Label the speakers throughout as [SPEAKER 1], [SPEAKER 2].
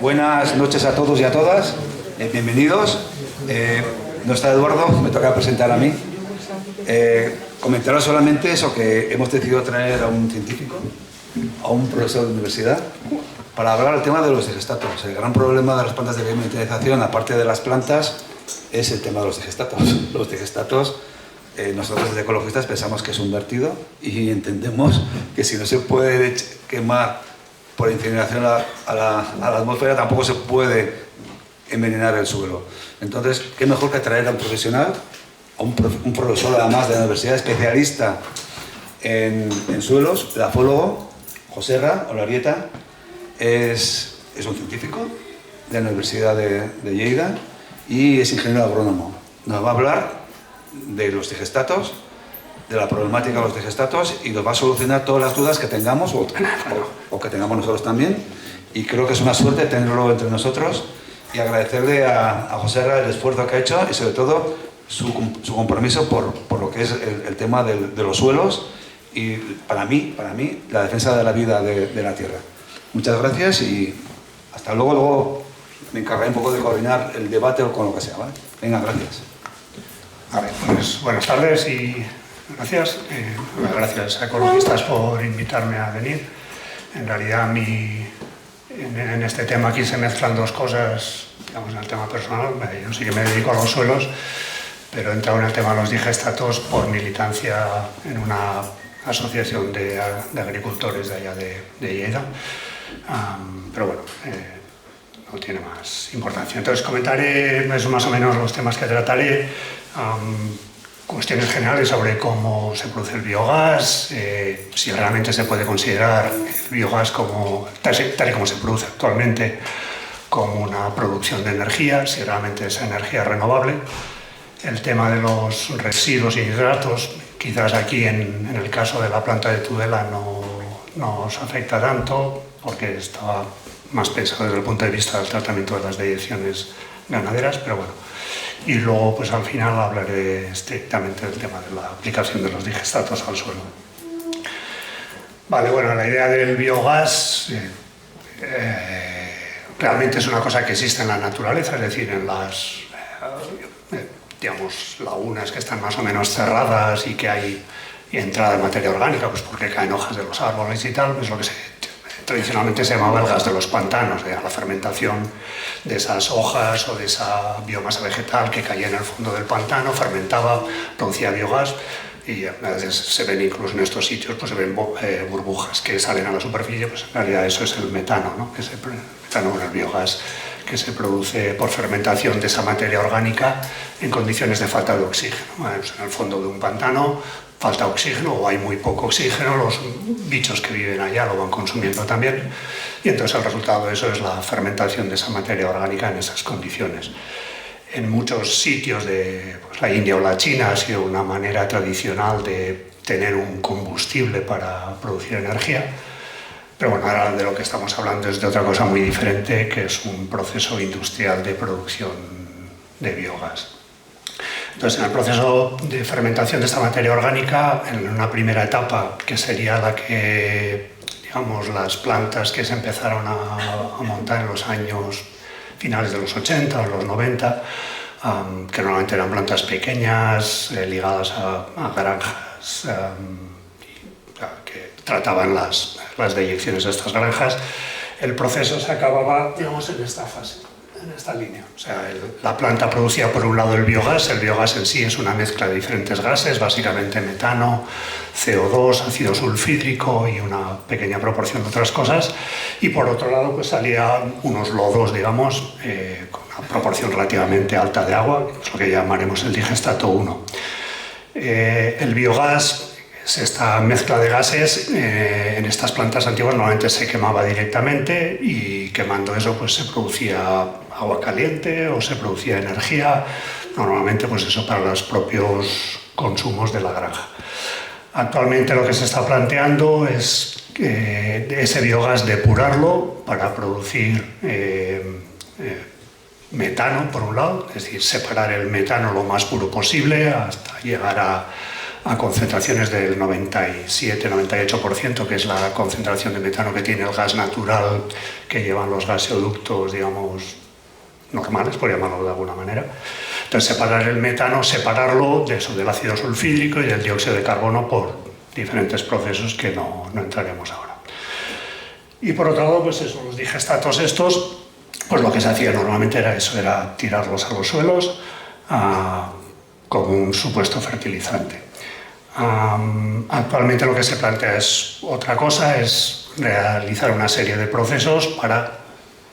[SPEAKER 1] Buenas noches a todos y a todas, bienvenidos. No está Eduardo, me toca presentar a mí. Comentaros solamente eso, que hemos decidido traer a un científico, a un profesor de universidad, para hablar del tema de los digestatos. El gran problema de las plantas de biometanización, aparte de las plantas, es el tema de los digestatos. Los digestatos, nosotros desde ecologistas pensamos que es un vertido y entendemos que si no se puede quemar por incineración a la atmósfera, tampoco se puede envenenar el suelo. Entonces, ¿qué mejor que traer a un profesional, a un profesor además de la universidad, especialista en suelos, grafólogo, Joserra Olarieta? Es un científico de la Universidad de Lleida y es ingeniero agrónomo. Nos va a hablar de los digestatos, de la problemática de los digestatos, y nos va a solucionar todas las dudas que tengamos o que tengamos nosotros también. Y creo que es una suerte tenerlo entre nosotros y agradecerle a Joserra el esfuerzo que ha hecho y sobre todo su compromiso por lo que es el tema de los suelos y para mí la defensa de la vida de la tierra. Muchas gracias y hasta luego. Luego me encargaré un poco de coordinar el debate o con lo que sea, ¿vale? Venga, gracias.
[SPEAKER 2] A ver, pues buenas tardes y gracias. Gracias a Ecologistas por invitarme a venir. En realidad, en este tema aquí se mezclan dos cosas, digamos, en el tema personal. Yo sí que me dedico a los suelos, pero he entrado en el tema de los digestatos por militancia en una asociación de agricultores de allá de Lleida. Pero bueno, no tiene más importancia. Entonces comentaré más o menos los temas que trataré, cuestiones generales sobre cómo se produce el biogás, si realmente se puede considerar el biogás como, tal y como se produce actualmente, como una producción de energía, si realmente es energía renovable. El tema de los residuos y hidratos, quizás aquí en el caso de la planta de Tudela no nos afecta tanto, porque estaba más pensado desde el punto de vista del tratamiento de las deyecciones ganaderas, pero bueno. Y luego, pues al final hablaré estrictamente del tema de la aplicación de los digestatos al suelo. Vale, bueno, la idea del biogás realmente es una cosa que existe en la naturaleza, es decir, en las digamos, lagunas que están más o menos cerradas y que hay entrada de materia orgánica, pues porque caen hojas de los árboles y tal, es lo que tradicionalmente se llamaba el gas de los pantanos, la fermentación de esas hojas o de esa biomasa vegetal que caía en el fondo del pantano, fermentaba, producía biogás, y a veces se ven incluso en estos sitios, pues se ven burbujas que salen a la superficie, pues en realidad eso es el metano, ¿no? Que es el metano, el biogás que se produce por fermentación de esa materia orgánica en condiciones de falta de oxígeno. Pues en el fondo de un pantano falta oxígeno o hay muy poco oxígeno, los bichos que viven allá lo van consumiendo también, y entonces el resultado de eso es la fermentación de esa materia orgánica en esas condiciones. En muchos sitios de la India o la China ha sido una manera tradicional de tener un combustible para producir energía, pero bueno, ahora de lo que estamos hablando es de otra cosa muy diferente, que es un proceso industrial de producción de biogás. Entonces, en el proceso de fermentación de esta materia orgánica, en una primera etapa, que sería la que, digamos, las plantas que se empezaron a montar en los años finales de los 80 o los 90, que normalmente eran plantas pequeñas, ligadas a granjas, que trataban las deyecciones de estas granjas, el proceso se acababa, digamos, en esta fase, en esta línea. O sea, la planta producía por un lado el biogás en sí es una mezcla de diferentes gases, básicamente metano, CO2, ácido sulfídrico y una pequeña proporción de otras cosas, y por otro lado pues salían unos lodos, digamos, con una proporción relativamente alta de agua, que es lo que llamaremos el digestato 1. El biogás, esta mezcla de gases, en estas plantas antiguas normalmente se quemaba directamente y quemando eso pues se producía agua caliente o se producía energía, normalmente pues eso para los propios consumos de la granja. Actualmente lo que se está planteando es ese biogás depurarlo para producir metano por un lado, es decir, separar el metano lo más puro posible hasta llegar a concentraciones del 97-98%, que es la concentración de metano que tiene el gas natural que llevan los gaseoductos, digamos, normales, por llamarlo de alguna manera. Entonces, separar el metano, separarlo de eso, del ácido sulfídrico y del dióxido de carbono por diferentes procesos que no entraremos ahora. Y por otro lado, pues eso, los digestatos estos, pues lo que se hacía normalmente era eso, era tirarlos a los suelos como un supuesto fertilizante. Actualmente lo que se plantea es otra cosa, es realizar una serie de procesos para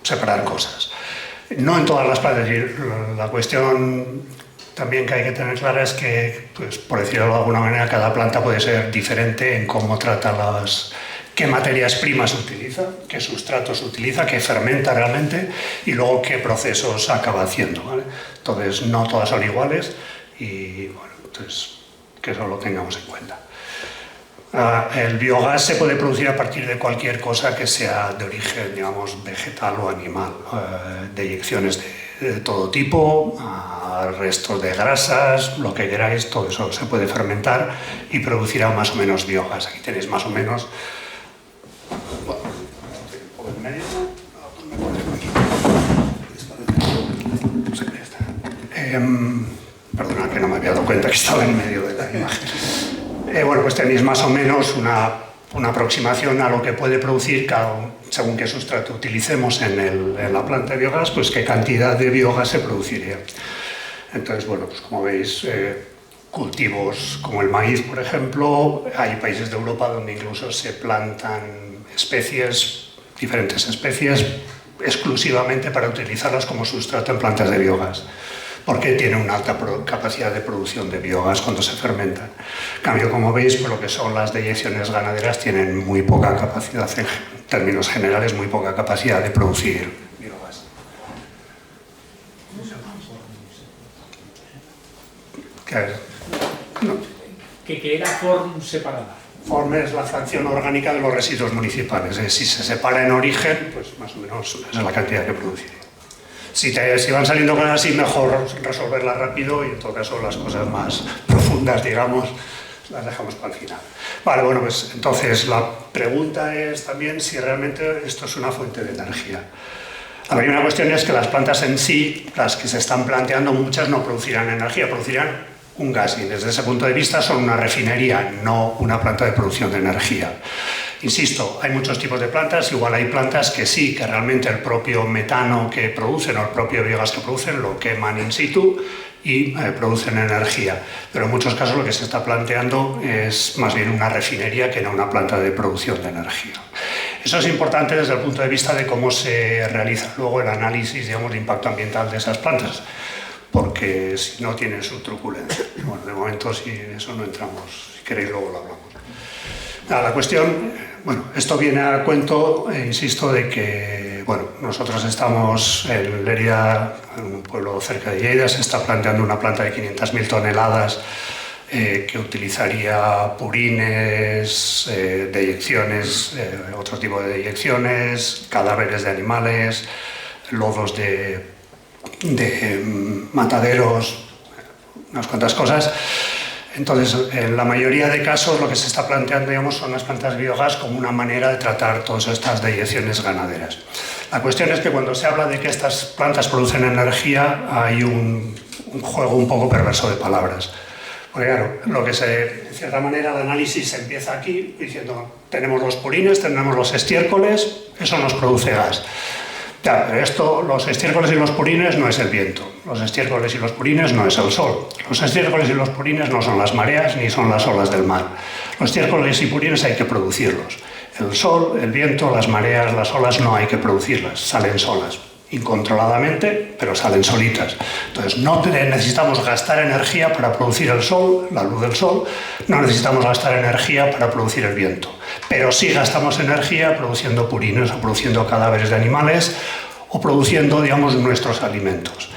[SPEAKER 2] separar cosas. No en todas las plantas, la cuestión también que hay que tener clara es que, pues, por decirlo de alguna manera, cada planta puede ser diferente en cómo trata qué materias primas utiliza, qué sustratos utiliza, qué fermenta realmente y luego qué procesos acaba haciendo, ¿vale? Entonces, no todas son iguales y, bueno, entonces, que eso lo tengamos en cuenta. El biogás se puede producir a partir de cualquier cosa que sea de origen, digamos, vegetal o animal, deyecciones de todo tipo, restos de grasas, lo que queráis, todo eso se puede fermentar y producirá más o menos biogás. Aquí tenéis más o menos... Bueno, un poco en medio. Perdona que no me había dado cuenta que estaba en medio de la imagen. Bueno, pues tenéis más o menos una aproximación a lo que puede producir según qué sustrato utilicemos en la planta de biogás, pues qué cantidad de biogás se produciría. Entonces, bueno, pues como veis, cultivos como el maíz, por ejemplo, hay países de Europa donde incluso se plantan diferentes especies, exclusivamente para utilizarlas como sustrato en plantas de biogás, porque tienen una alta capacidad de producción de biogás cuando se fermentan. En cambio, como veis, por lo que son las deyecciones ganaderas, tienen muy poca capacidad, en términos generales, muy poca capacidad de producir biogás.
[SPEAKER 3] ¿Qué era form separada?
[SPEAKER 2] Form es la fracción orgánica de los residuos municipales. Si se separa en origen, pues más o menos esa es la cantidad que produciría. Si van saliendo cosas así, mejor resolverlas rápido y en todo caso las cosas más profundas, digamos, las dejamos para el final. Vale, bueno, pues entonces la pregunta es también si realmente esto es una fuente de energía. La primera cuestión es que las plantas en sí, las que se están planteando, muchas no producirán energía, producirán un gas y desde ese punto de vista son una refinería, no una planta de producción de energía. Insisto, hay muchos tipos de plantas, igual hay plantas que sí, que realmente el propio metano que producen o el propio biogás que producen lo queman in situ y producen energía. Pero en muchos casos lo que se está planteando es más bien una refinería que no una planta de producción de energía. Eso es importante desde el punto de vista de cómo se realiza luego el análisis, digamos, de impacto ambiental de esas plantas, porque si no tienen su truculencia. Bueno, de momento si eso no entramos, si queréis luego lo hablamos. La cuestión, bueno, esto viene a cuento, insisto, de que, bueno, nosotros estamos en Lérida, en un pueblo cerca de Lleida, se está planteando una planta de 500.000 toneladas que utilizaría purines, deyecciones, otro tipo de deyecciones, cadáveres de animales, lodos de mataderos, unas cuantas cosas. Entonces, en la mayoría de casos lo que se está planteando, digamos, son las plantas de biogás como una manera de tratar todas estas deyecciones ganaderas. La cuestión es que cuando se habla de que estas plantas producen energía, hay un juego un poco perverso de palabras. Porque claro, en cierta manera el análisis empieza aquí diciendo tenemos los purines, tenemos los estiércoles, eso nos produce gas. Ya, pero esto, los estiércoles y los purines no es el viento, los estiércoles y los purines no es el sol, los estiércoles y los purines no son las mareas ni son las olas del mar. Los estiércoles y purines hay que producirlos. El sol, el viento, las mareas, las olas no hay que producirlas, salen solas, incontroladamente, pero salen solitas. Entonces no necesitamos gastar energía para producir el sol, la luz del sol, no necesitamos gastar energía para producir el viento, pero sí gastamos energía produciendo purines o produciendo cadáveres de animales o produciendo, digamos, nuestros alimentos.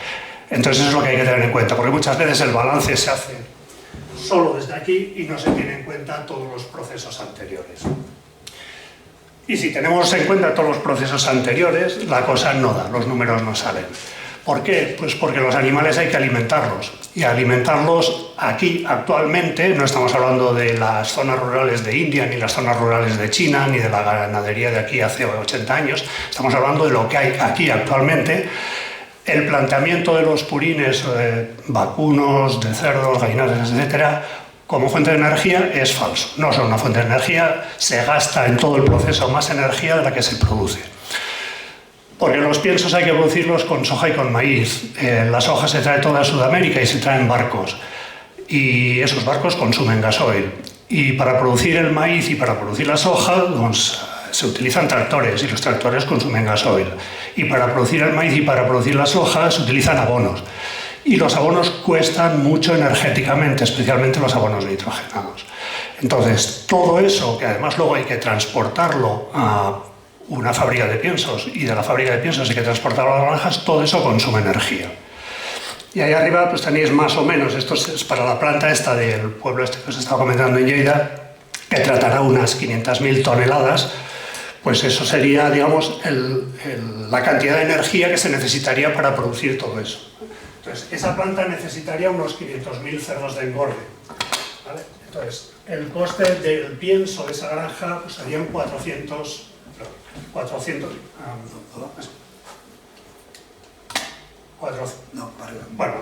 [SPEAKER 2] Entonces eso es lo que hay que tener en cuenta, porque muchas veces el balance se hace solo desde aquí y no se tiene en cuenta todos los procesos anteriores. Y si tenemos en cuenta todos los procesos anteriores, la cosa no da, los números no salen. ¿Por qué? Pues porque los animales hay que alimentarlos. y alimentarlos aquí actualmente. No estamos hablando de las zonas rurales de India, ni las zonas rurales de China, ni de la ganadería de aquí hace 80 años. Estamos hablando de lo que hay aquí actualmente. El planteamiento de los purines vacunos, de cerdos, gallinas, etcétera, como fuente de energía es falso. No son una fuente de energía, se gasta en todo el proceso más energía de la que se produce. Porque los piensos hay que producirlos con soja y con maíz. La soja se trae toda de Sudamérica y se trae en barcos. Y esos barcos consumen gasoil. Y para producir el maíz y para producir la soja se utilizan tractores y los tractores consumen gasoil. Y para producir el maíz y para producir la soja se utilizan abonos. Y los abonos cuestan mucho energéticamente, especialmente los abonos nitrogenados. Entonces, todo eso, que además luego hay que transportarlo a una fábrica de piensos, y de la fábrica de piensos hay que transportarlo a las granjas, todo eso consume energía. Y ahí arriba pues tenéis más o menos, esto es para la planta esta del pueblo este que os estaba comentando en Lleida, que tratará unas 500.000 toneladas, pues eso sería, digamos, la cantidad de energía que se necesitaría para producir todo eso. Entonces, esa planta necesitaría unos 500.000 cerdos de engorde, ¿vale? Entonces, el coste del pienso de esa granja pues serían 400, bueno,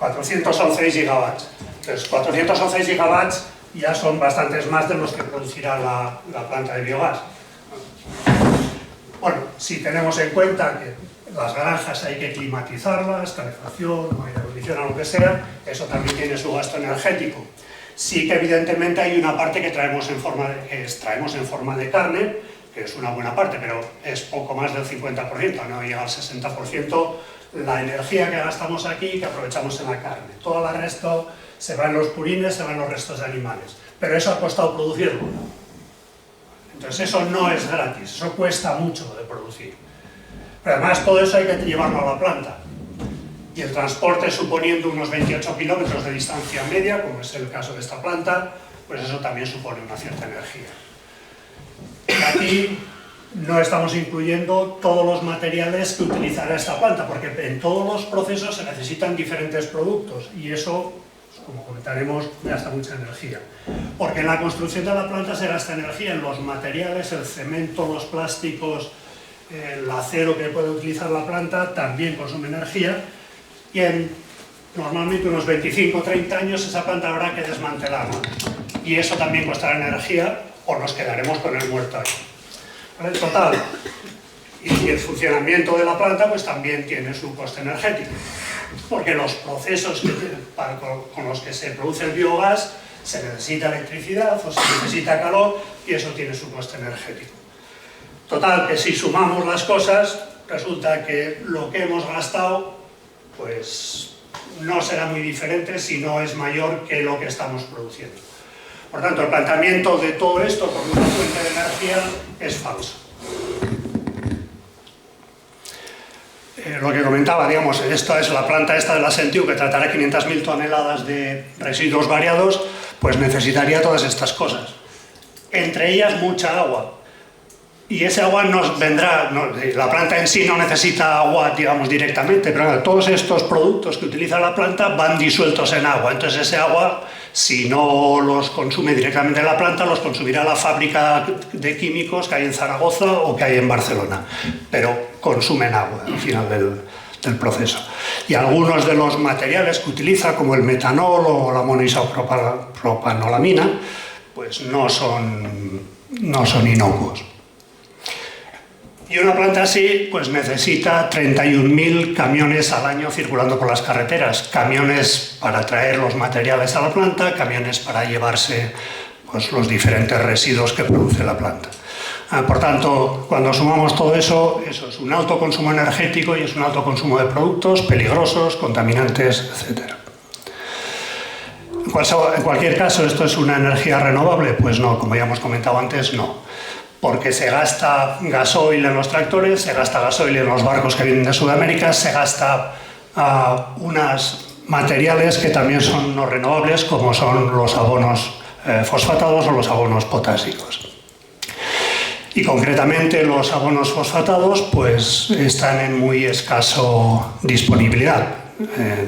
[SPEAKER 2] 411 gigawatts. Entonces, 411 gigawatts ya son bastantes más de los que producirá la planta de biogás. Bueno, si tenemos en cuenta que las granjas hay que climatizarlas, calefacción, aire acondicionado, lo que sea, eso también tiene su gasto energético. Sí que evidentemente hay una parte que traemos en forma de carne, que es una buena parte, pero es poco más del 50%, no llega al 60% la energía que gastamos aquí y que aprovechamos en la carne. Todo el resto se va en los purines, se va en los restos de animales, pero eso ha costado producirlo. Entonces eso no es gratis, eso cuesta mucho de producir. Pero además todo eso hay que llevarlo a la planta. Y el transporte, suponiendo unos 28 kilómetros de distancia media, como es el caso de esta planta, pues eso también supone una cierta energía. Y aquí no estamos incluyendo todos los materiales que utilizará esta planta, porque en todos los procesos se necesitan diferentes productos y eso, como comentaremos, gasta mucha energía. Porque en la construcción de la planta se gasta energía en los materiales, el cemento, los plásticos, el acero que puede utilizar la planta también consume energía, y en normalmente unos 25 o 30 años esa planta habrá que desmantelarla. Y eso también costará energía o nos quedaremos con el muerto ahí. ¿Vale? Total. Y el funcionamiento de la planta pues también tiene su coste energético. Porque los procesos con los que se produce el biogás se necesita electricidad o se necesita calor y eso tiene su coste energético. Total, que si sumamos las cosas, resulta que lo que hemos gastado pues no será muy diferente si no es mayor que lo que estamos produciendo. Por tanto, el planteamiento de todo esto como una fuente de energía es falso. Lo que comentaba, digamos, esta es la planta esta de la Sentiu que tratará 500.000 toneladas de residuos variados, pues necesitaría todas estas cosas. Entre ellas mucha agua. Y ese agua nos vendrá, la planta en sí no necesita agua, digamos, directamente, pero todos estos productos que utiliza la planta van disueltos en agua. Entonces ese agua, si no los consume directamente la planta, los consumirá la fábrica de químicos que hay en Zaragoza o que hay en Barcelona. Pero consumen agua al final del proceso. Y algunos de los materiales que utiliza, como el metanol o la monoisopropanolamina, pues no son inocuos. Y una planta así pues necesita 31.000 camiones al año circulando por las carreteras. Camiones para traer los materiales a la planta, camiones para llevarse pues, los diferentes residuos que produce la planta. Por tanto, cuando sumamos todo eso, eso es un alto consumo energético y es un alto consumo de productos peligrosos, contaminantes, etc. En cualquier caso, ¿esto es una energía renovable? Pues no, como ya hemos comentado antes, no. Porque se gasta gasoil en los tractores, se gasta gasoil en los barcos que vienen de Sudamérica, se gasta unos materiales que también son no renovables, como son los abonos fosfatados o los abonos potásicos. Y concretamente los abonos fosfatados pues están en muy escaso disponibilidad.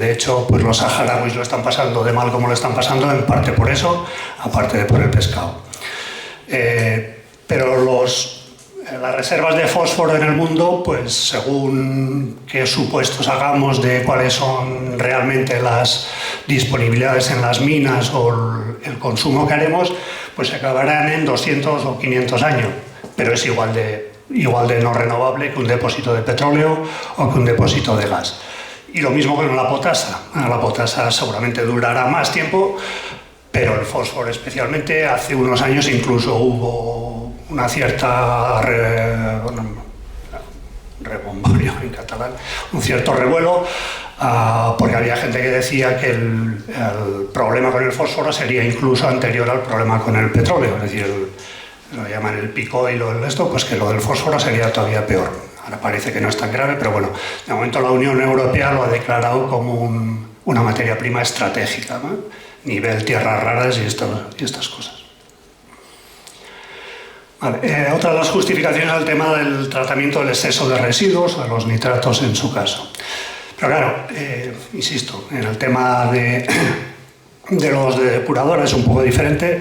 [SPEAKER 2] De hecho, pues los saharauis lo están pasando de mal como lo están pasando, en parte por eso, aparte de por el pescado. Pero las reservas de fósforo en el mundo, pues según qué supuestos hagamos de cuáles son realmente las disponibilidades en las minas o el consumo que haremos, pues se acabarán en 200 o 500 años. Pero es igual de no renovable que un depósito de petróleo o que un depósito de gas. Y lo mismo con la potasa. La potasa seguramente durará más tiempo, pero el fósforo especialmente, hace unos años incluso hubo una cierta rebomborio en catalán, un cierto revuelo, porque había gente que decía que el problema con el fósforo sería incluso anterior al problema con el petróleo, es decir, lo llaman el peak oil o esto, pues que lo del fósforo sería todavía peor. Ahora parece que no es tan grave, pero bueno, de momento la Unión Europea lo ha declarado como una materia prima estratégica, ¿no? Nivel tierras raras y estas cosas. Vale, otra de las justificaciones al tema del tratamiento del exceso de residuos, o de los nitratos en su caso. Pero claro, insisto, en el tema de los depuradores es un poco diferente,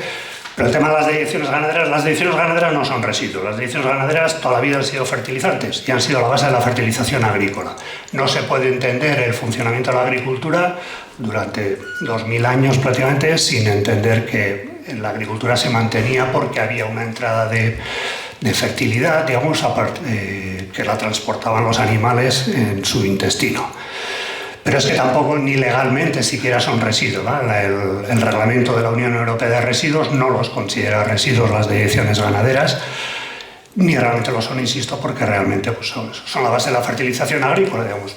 [SPEAKER 2] pero el tema de las deyecciones ganaderas no son residuos. Las deyecciones ganaderas toda la vida han sido fertilizantes y han sido la base de la fertilización agrícola. No se puede entender el funcionamiento de la agricultura durante 2000 años prácticamente sin entender que la agricultura se mantenía porque había una entrada de fertilidad, digamos, que la transportaban los animales en su intestino. Pero es que tampoco ni legalmente siquiera son residuos, ¿no? El reglamento de la Unión Europea de Residuos no los considera residuos las deyecciones ganaderas, ni realmente lo son, insisto, porque realmente pues, son la base de la fertilización agrícola, digamos.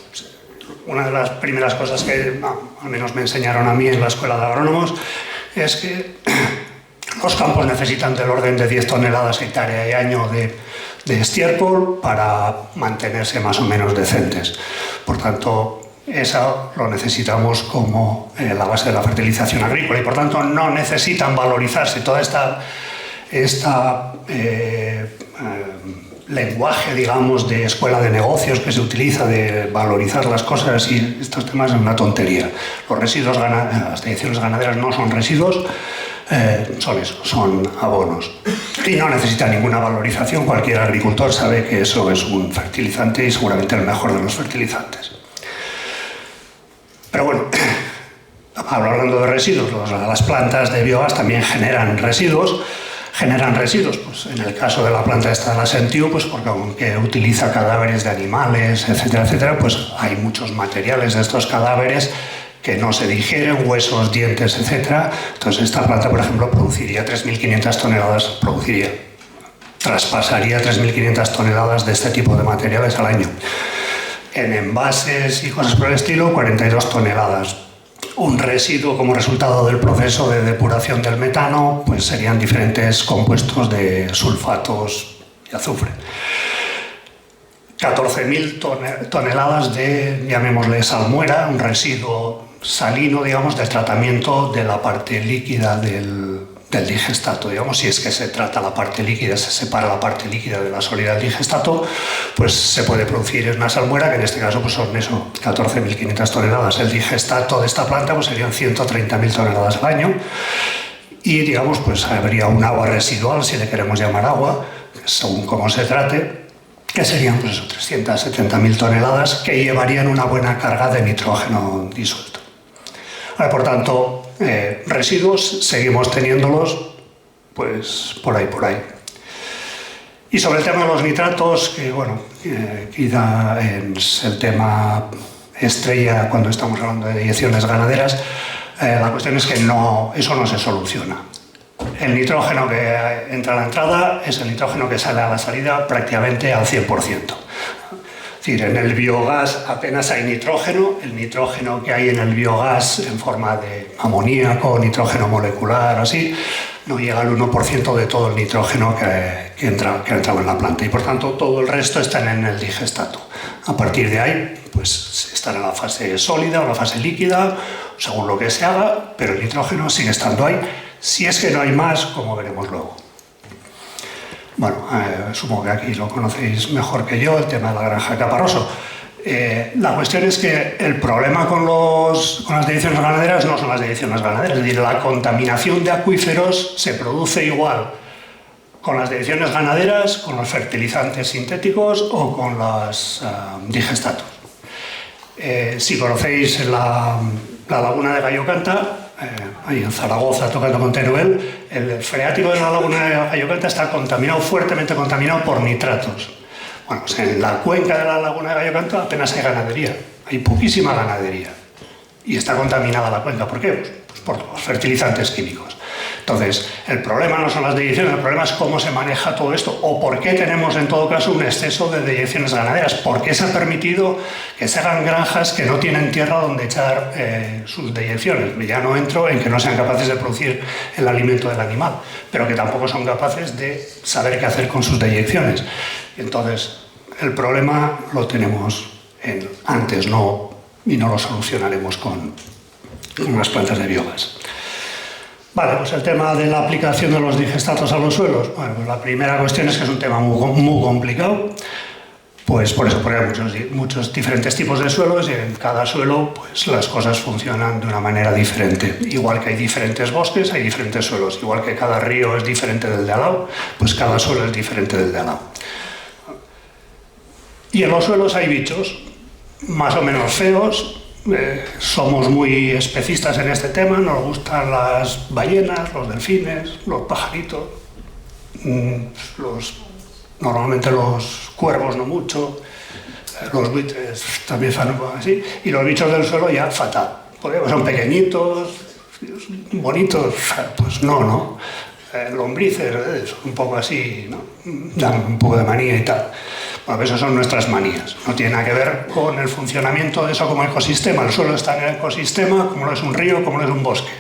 [SPEAKER 2] Una de las primeras cosas que al menos me enseñaron a mí en la escuela de agrónomos es que los campos necesitan del orden de 10 toneladas hectárea y año de estiércol para mantenerse más o menos decentes. Por tanto, eso lo necesitamos como la base de la fertilización agrícola y por tanto no necesitan valorizarse. Toda esta lenguaje, digamos, de escuela de negocios que se utiliza de valorizar las cosas y estos temas es una tontería. Los residuos, las deyecciones ganaderas no son residuos, son eso, son abonos. Y no necesita ninguna valorización. Cualquier agricultor sabe que eso es un fertilizante y seguramente el mejor de los fertilizantes. Pero bueno, hablando de residuos, las plantas de biogás también generan residuos. Pues en el caso de la planta esta de la Sentiu, pues porque aunque utiliza cadáveres de animales, etcétera, etcétera, pues hay muchos materiales de estos cadáveres que no se digieren, huesos, dientes, etcétera. Entonces esta planta, por ejemplo, produciría 3.500 toneladas, traspasaría 3.500 toneladas de este tipo de materiales al año. En envases y cosas por el estilo, 42 toneladas. Un residuo como resultado del proceso de depuración del metano, pues serían diferentes compuestos de sulfatos y azufre. 14.000 toneladas de, llamémosle salmuera, un residuo salino, digamos, del tratamiento de la parte líquida del digestato, digamos, si es que se trata la parte líquida, se separa la parte líquida de la sólida del digestato, pues se puede producir una salmuera, que en este caso pues son eso, 14.500 toneladas. El digestato de esta planta pues serían 130.000 toneladas al año y, digamos, pues habría un agua residual, si le queremos llamar agua, según cómo se trate, que serían pues eso, 370.000 toneladas que llevarían una buena carga de nitrógeno disuelto. Ahora, por tanto, residuos seguimos teniéndolos pues por ahí. Y sobre el tema de los nitratos, que bueno, quizá es el tema estrella cuando estamos hablando de deyecciones ganaderas, la cuestión es que eso no se soluciona. El nitrógeno que entra a la entrada es el nitrógeno que sale a la salida prácticamente al 100%. Es decir, en el biogás apenas hay nitrógeno. El nitrógeno que hay en el biogás en forma de amoníaco, nitrógeno molecular, así, no llega al 1% de todo el nitrógeno que entraba en la planta. Y por tanto, todo el resto está en el digestato. A partir de ahí, pues estará en la fase sólida o la fase líquida, según lo que se haga, pero el nitrógeno sigue estando ahí. Si es que no hay más, como veremos luego. Bueno, supongo que aquí lo conocéis mejor que yo, el tema de la granja de Caparroso. La cuestión es que el problema con las deyecciones ganaderas no son las deyecciones ganaderas, es decir, la contaminación de acuíferos se produce igual con las deyecciones ganaderas, con los fertilizantes sintéticos o con los digestatos. Si conocéis la laguna de Gallocanta, ahí en Zaragoza, tocando con Teruel, el freático de la laguna de Gallocanta está contaminado, fuertemente contaminado por nitratos. Bueno, pues en la cuenca de la laguna de Gallocanta apenas hay ganadería, hay poquísima ganadería y está contaminada la cuenca. ¿Por qué? Pues por los fertilizantes químicos. Entonces, el problema no son las deyecciones, el problema es cómo se maneja todo esto o por qué tenemos en todo caso un exceso de deyecciones ganaderas, por qué se ha permitido que se hagan granjas que no tienen tierra donde echar sus deyecciones. Ya no entro en que no sean capaces de producir el alimento del animal, pero que tampoco son capaces de saber qué hacer con sus deyecciones. Entonces, el problema lo tenemos antes, y no lo solucionaremos con unas plantas de biogás. Vale, pues el tema de la aplicación de los digestatos a los suelos. Bueno, pues la primera cuestión es que es un tema muy complicado, pues por eso, porque hay muchos diferentes tipos de suelos y en cada suelo pues las cosas funcionan de una manera diferente. Igual que hay diferentes bosques, hay diferentes suelos. Igual que cada río es diferente del de al lado, pues cada suelo es diferente del de al lado. Y en los suelos hay bichos, más o menos feos. Somos muy especistas en este tema, nos gustan las ballenas, los delfines, los pajaritos, normalmente los cuervos no mucho, los buitres también son un poco así, y los bichos del suelo ya fatal, porque son pequeñitos, bonitos, pues no. Lombrices, son un poco así, ¿no? Dan un poco de manía y tal. Bueno, esas son nuestras manías. No tiene nada que ver con el funcionamiento de eso como ecosistema. El suelo está en el ecosistema, como lo es un río, como lo es un bosque.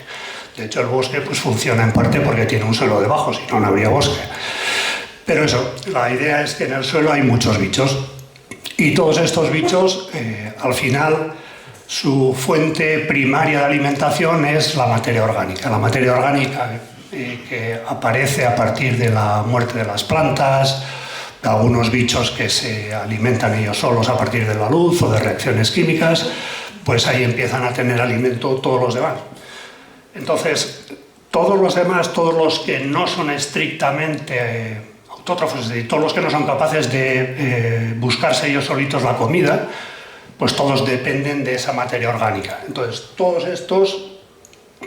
[SPEAKER 2] De hecho, el bosque pues, funciona en parte porque tiene un suelo debajo, si no, no habría bosque. Pero eso, la idea es que en el suelo hay muchos bichos. Y todos estos bichos, al final, su fuente primaria de alimentación es la materia orgánica. La materia orgánica que aparece a partir de la muerte de las plantas, de algunos bichos que se alimentan ellos solos a partir de la luz o de reacciones químicas, pues ahí empiezan a tener alimento todos los demás. Entonces, todos los demás, todos los que no son estrictamente autótrofos, es decir, todos los que no son capaces de buscarse ellos solitos la comida, pues todos dependen de esa materia orgánica. Entonces, todos estos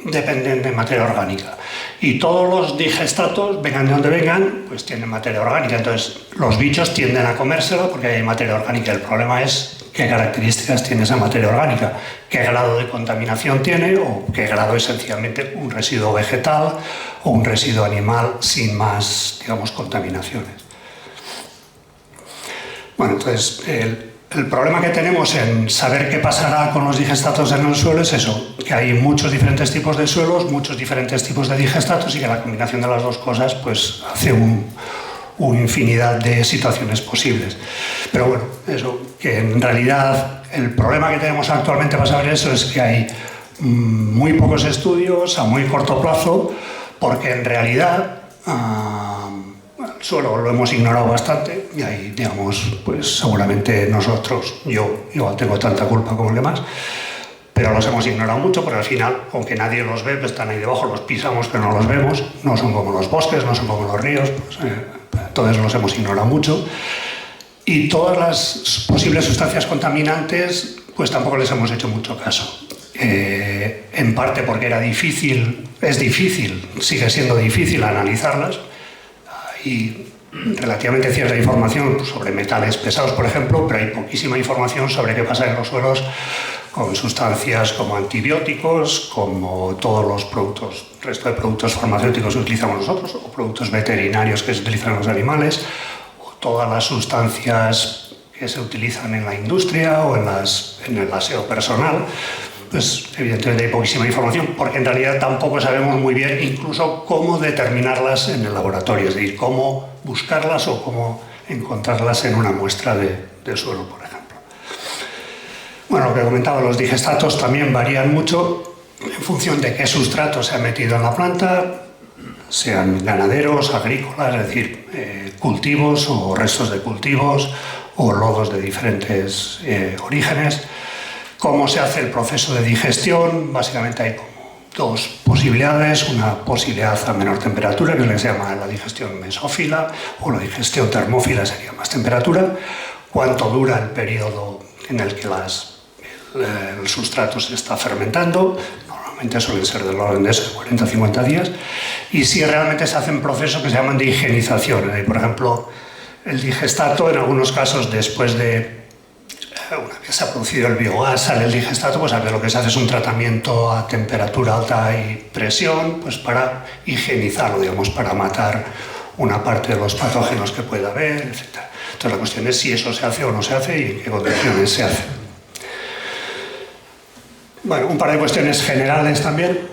[SPEAKER 2] dependen de materia orgánica. Y todos los digestatos, vengan de donde vengan, pues tienen materia orgánica. Entonces, los bichos tienden a comérsela porque hay materia orgánica. El problema es qué características tiene esa materia orgánica, qué grado de contaminación tiene o qué grado es sencillamente un residuo vegetal o un residuo animal sin más, digamos, contaminaciones. Bueno, entonces, el problema que tenemos en saber qué pasará con los digestatos en el suelo es eso, que hay muchos diferentes tipos de suelos, muchos diferentes tipos de digestatos y que la combinación de las dos cosas pues, hace una infinidad de situaciones posibles. Pero bueno, eso, que en realidad el problema que tenemos actualmente para saber eso es que hay muy pocos estudios a muy corto plazo, porque en realidad el suelo lo hemos ignorado bastante y ahí, digamos, pues seguramente nosotros, yo igual tengo tanta culpa como los demás, pero los hemos ignorado mucho porque al final, aunque nadie los ve, pues están ahí debajo, los pisamos pero no los vemos, no son como los bosques, no son como los ríos, pues, todos los hemos ignorado mucho y todas las posibles sustancias contaminantes pues tampoco les hemos hecho mucho caso. En parte porque es difícil, sigue siendo difícil analizarlas. Y relativamente cierta información sobre metales pesados, por ejemplo, pero hay poquísima información sobre qué pasa en los suelos con sustancias como antibióticos, como todos los productos, el resto de productos farmacéuticos que utilizamos nosotros, o productos veterinarios que se utilizan en los animales, o todas las sustancias que se utilizan en la industria o en el aseo personal. Pues evidentemente hay poquísima información porque en realidad tampoco sabemos muy bien incluso cómo determinarlas en el laboratorio, es decir, cómo buscarlas o cómo encontrarlas en una muestra de suelo, por ejemplo. Bueno, lo que comentaba, los digestatos también varían mucho en función de qué sustrato se ha metido en la planta, sean ganaderos, agrícolas, es decir, cultivos o restos de cultivos o lodos de diferentes orígenes. ¿Cómo se hace el proceso de digestión? Básicamente hay dos posibilidades, una posibilidad a menor temperatura, que es la que se llama la digestión mesófila, o la digestión termófila sería más temperatura. ¿Cuánto dura el periodo en el que el sustrato se está fermentando? Normalmente suelen ser del orden de 40-50 días. Y si realmente se hacen procesos que se llaman de higienización. Por ejemplo, el digestato, en algunos casos, después de una vez se ha producido el biogás, sale el digestato, pues lo que se hace es un tratamiento a temperatura alta y presión, pues para higienizarlo, digamos, para matar una parte de los patógenos que pueda haber, etc. Entonces la cuestión es si eso se hace o no se hace y en qué condiciones se hace. Bueno, un par de cuestiones generales también.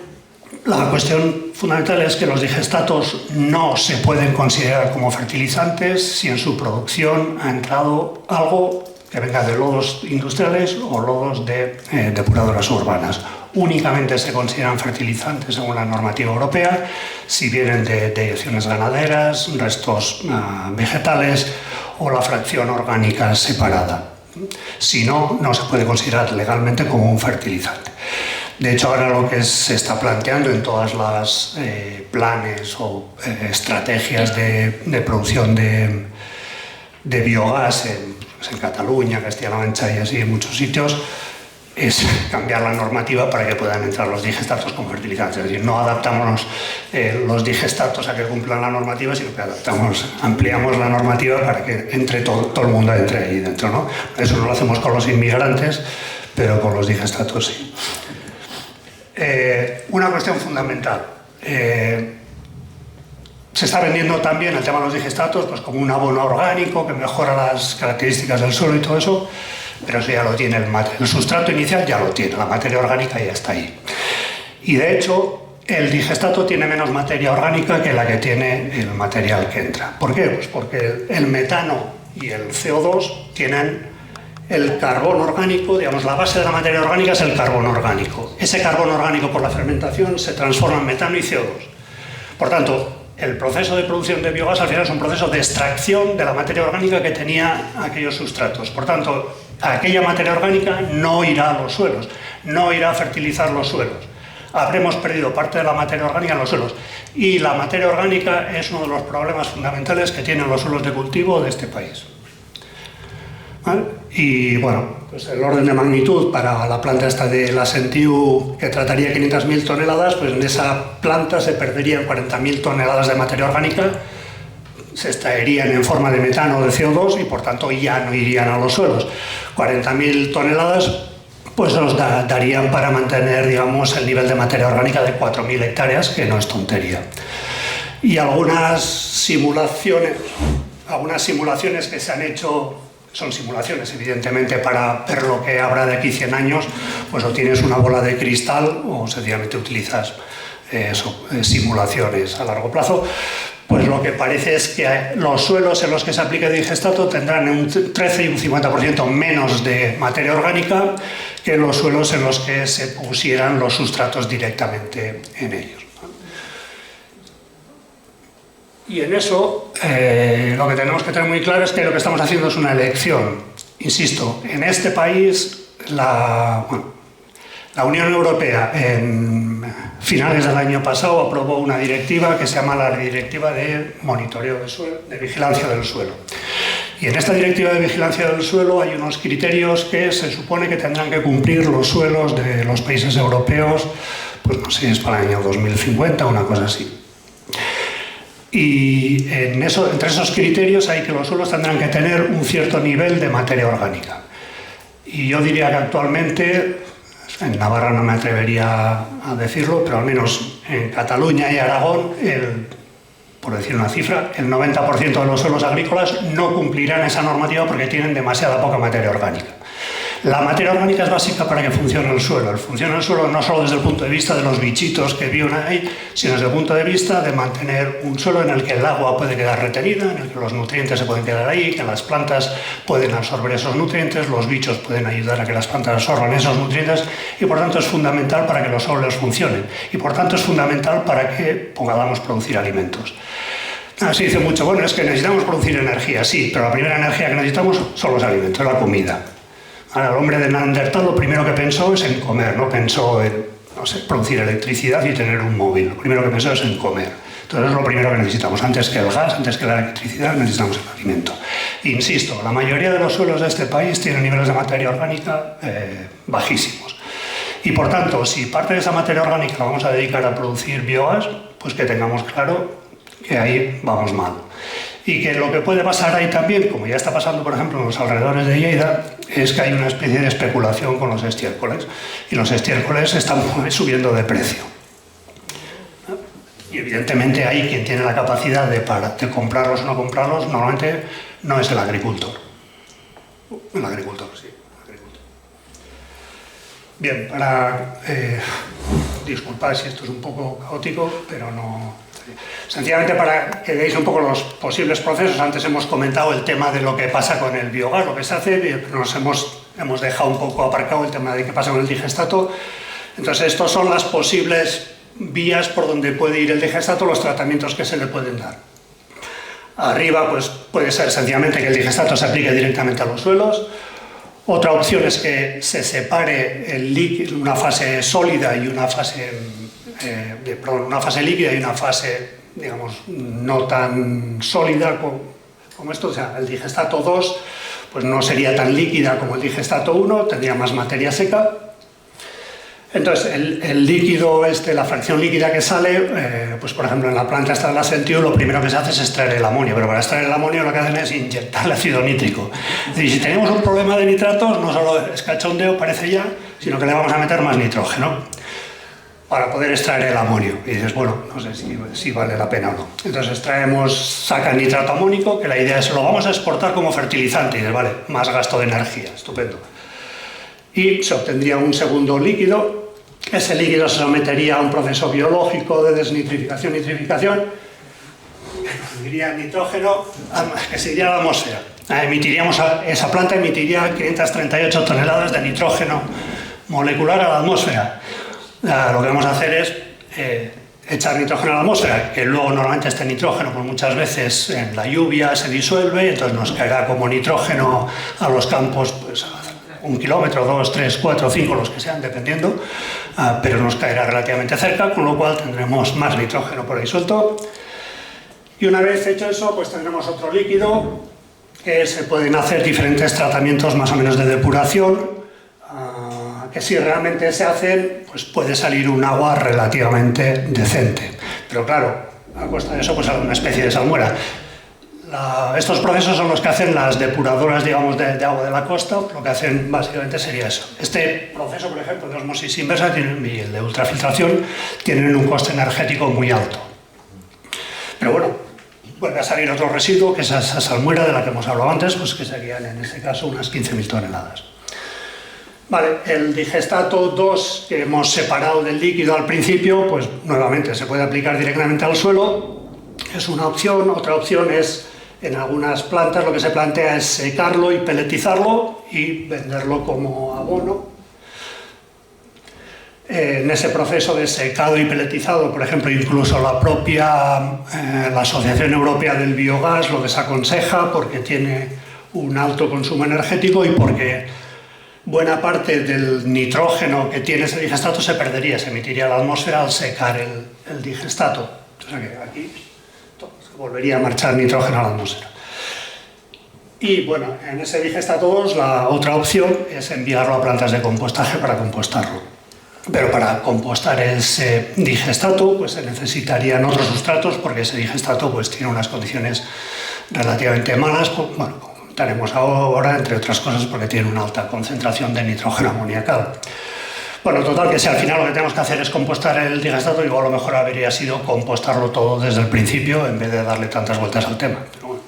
[SPEAKER 2] La cuestión fundamental es que los digestatos no se pueden considerar como fertilizantes si en su producción ha entrado algo que venga de lodos industriales o lodos de depuradoras urbanas. Únicamente se consideran fertilizantes según la normativa europea si vienen de eyecciones ganaderas, restos vegetales o la fracción orgánica separada. Si no, no se puede considerar legalmente como un fertilizante. De hecho, ahora lo que se está planteando en todas las planes o estrategias de producción de biogás en Cataluña, Castilla-La Mancha y así en muchos sitios, es cambiar la normativa para que puedan entrar los digestatos como fertilizantes. Es decir, no adaptamos los digestatos a que cumplan la normativa, sino que ampliamos la normativa para que entre todo el mundo entre ahí dentro, ¿no? Eso no lo hacemos con los inmigrantes, pero con los digestatos sí. Una cuestión fundamental. Se está vendiendo también el tema de los digestatos pues como un abono orgánico que mejora las características del suelo y todo eso, pero eso ya lo tiene el sustrato inicial, ya lo tiene, la materia orgánica ya está ahí. Y de hecho, el digestato tiene menos materia orgánica que la que tiene el material que entra. ¿Por qué? Pues porque el metano y el CO2 tienen el carbón orgánico, digamos, la base de la materia orgánica es el carbón orgánico. Ese carbón orgánico por la fermentación se transforma en metano y CO2. Por tanto, el proceso de producción de biogás al final es un proceso de extracción de la materia orgánica que tenía aquellos sustratos. Por tanto, aquella materia orgánica no irá a los suelos, no irá a fertilizar los suelos. Habremos perdido parte de la materia orgánica en los suelos. Y la materia orgánica es uno de los problemas fundamentales que tienen los suelos de cultivo de este país. ¿Vale? Y bueno, pues el orden de magnitud para la planta esta de la Sentiu, que trataría 500.000 toneladas, pues en esa planta se perderían 40.000 toneladas de materia orgánica, se extraerían en forma de metano o de CO2 y por tanto ya no irían a los suelos. 40.000 toneladas pues nos darían para mantener, digamos, el nivel de materia orgánica de 4.000 hectáreas, que no es tontería. Y algunas simulaciones que se han hecho, son simulaciones evidentemente para ver lo que habrá de aquí 100 años, pues o tienes una bola de cristal o sencillamente utilizas simulaciones a largo plazo. Pues lo que parece es que los suelos en los que se aplique el digestato tendrán un 13 y un 50% menos de materia orgánica que los suelos en los que se pusieran los sustratos directamente en ellos. Y en eso lo que tenemos que tener muy claro es que lo que estamos haciendo es una elección. Insisto, en este país la Unión Europea en finales del año pasado aprobó una directiva que se llama la Directiva de Monitoreo del Suelo, de Vigilancia del Suelo. Y en esta Directiva de Vigilancia del Suelo hay unos criterios que se supone que tendrán que cumplir los suelos de los países europeos, pues no sé, es para el año 2050 o una cosa así. Y entre esos criterios hay que los suelos tendrán que tener un cierto nivel de materia orgánica. Y yo diría que actualmente, en Navarra no me atrevería a decirlo, pero al menos en Cataluña y Aragón, por decir una cifra, el 90% de los suelos agrícolas no cumplirán esa normativa porque tienen demasiada poca materia orgánica. La materia orgánica es básica para que funcione el suelo. Funciona el suelo no solo desde el punto de vista de los bichitos que viven ahí, sino desde el punto de vista de mantener un suelo en el que el agua puede quedar retenida, en el que los nutrientes se pueden quedar ahí, que las plantas pueden absorber esos nutrientes, los bichos pueden ayudar a que las plantas absorban esos nutrientes y por tanto es fundamental para que los suelos funcionen y por tanto es fundamental para que podamos producir alimentos. Se dice mucho, bueno, es que necesitamos producir energía, sí, pero la primera energía que necesitamos son los alimentos, la comida. Ahora, el hombre de Neandertal lo primero que pensó es en comer, no pensó en, no sé, producir electricidad y tener un móvil. Lo primero que pensó es en comer. Entonces es lo primero que necesitamos. Antes que el gas, antes que la electricidad, necesitamos el alimento. Insisto, la mayoría de los suelos de este país tienen niveles de materia orgánica bajísimos. Y por tanto, si parte de esa materia orgánica la vamos a dedicar a producir biogás, pues que tengamos claro que ahí vamos mal. Y que lo que puede pasar ahí también, como ya está pasando por ejemplo en los alrededores de Lleida, es que hay una especie de especulación con los estiércoles y los estiércoles están subiendo de precio. Y evidentemente ahí quien tiene la capacidad de comprarlos o no comprarlos normalmente no es el agricultor. El agricultor, sí. El agricultor. Bien, disculpad si esto es un poco caótico, pero no... Sencillamente para que veáis un poco los posibles procesos. Antes hemos comentado el tema de lo que pasa con el biogás, lo que se hace, pero nos hemos dejado un poco aparcado el tema de qué pasa con el digestato. Entonces, estos son las posibles vías por donde puede ir el digestato, los tratamientos que se le pueden dar. Arriba, pues puede ser sencillamente que el digestato se aplique directamente a los suelos. Otra opción es que se separe el líquido, una fase sólida y una fase una fase líquida y una fase, digamos, no tan sólida como esto. O sea, el digestato 2 pues no sería tan líquida como el digestato 1, tendría más materia seca. Entonces, el líquido, la fracción líquida que sale, pues por ejemplo en la planta esta de la Sentiu, lo primero que se hace es extraer el amonio, pero para extraer el amonio lo que hacen es inyectarle ácido nítrico. Y si tenemos un problema de nitratos, no solo es cachondeo, parece ya, sino que le vamos a meter más nitrógeno para poder extraer el amonio. Y dices, bueno, no sé si vale la pena o no. Entonces sacan nitrato amónico, que la idea es lo vamos a exportar como fertilizante. Y dices, vale, más gasto de energía, estupendo. Y se obtendría un segundo líquido. Ese líquido se sometería a un proceso biológico de desnitrificación, nitrificación, que produciría nitrógeno, que se iría a la atmósfera. Esa planta emitiría 538 toneladas de nitrógeno molecular a la atmósfera. Lo que vamos a hacer es echar nitrógeno a la atmósfera, que luego normalmente este nitrógeno pues muchas veces en la lluvia se disuelve, entonces nos caerá como nitrógeno a los campos pues, a 1 kilómetro, 2, 3, 4, 5, los que sean, dependiendo, pero nos caerá relativamente cerca, con lo cual tendremos más nitrógeno por ahí suelto. Y una vez hecho eso, pues tendremos otro líquido, que se pueden hacer diferentes tratamientos más o menos de depuración, que si realmente se hacen, pues puede salir un agua relativamente decente. Pero claro, a costa de eso, pues alguna especie de salmuera. Estos procesos son los que hacen las depuradoras, digamos, de agua de la costa. Lo que hacen básicamente sería eso. Este proceso, por ejemplo, de osmosis inversa y el de ultrafiltración tienen un coste energético muy alto. Pero bueno, vuelve a salir otro residuo, que es esa salmuera de la que hemos hablado antes, pues que serían en este caso unas 15.000 toneladas. Vale, el digestato 2 que hemos separado del líquido al principio, pues nuevamente se puede aplicar directamente al suelo, es una opción. Otra opción es, en algunas plantas lo que se plantea es secarlo y peletizarlo y venderlo como abono. En ese proceso de secado y peletizado, por ejemplo, incluso la Asociación Europea del Biogás lo desaconseja porque tiene un alto consumo energético y porque buena parte del nitrógeno que tiene ese digestato se perdería, se emitiría a la atmósfera al secar el digestato. O sea que aquí se volvería a marchar nitrógeno a la atmósfera. Y bueno, en ese digestato 2 la otra opción es enviarlo a plantas de compostaje para compostarlo. Pero para compostar ese digestato pues se necesitarían otros sustratos porque ese digestato pues tiene unas condiciones relativamente malas. Bueno, tenemos ahora, entre otras cosas, porque tiene una alta concentración de nitrógeno amoniacal. Bueno, total, que si al final lo que tenemos que hacer es compostar el digestato, igual lo mejor habría sido compostarlo todo desde el principio en vez de darle tantas vueltas al tema. Pero bueno,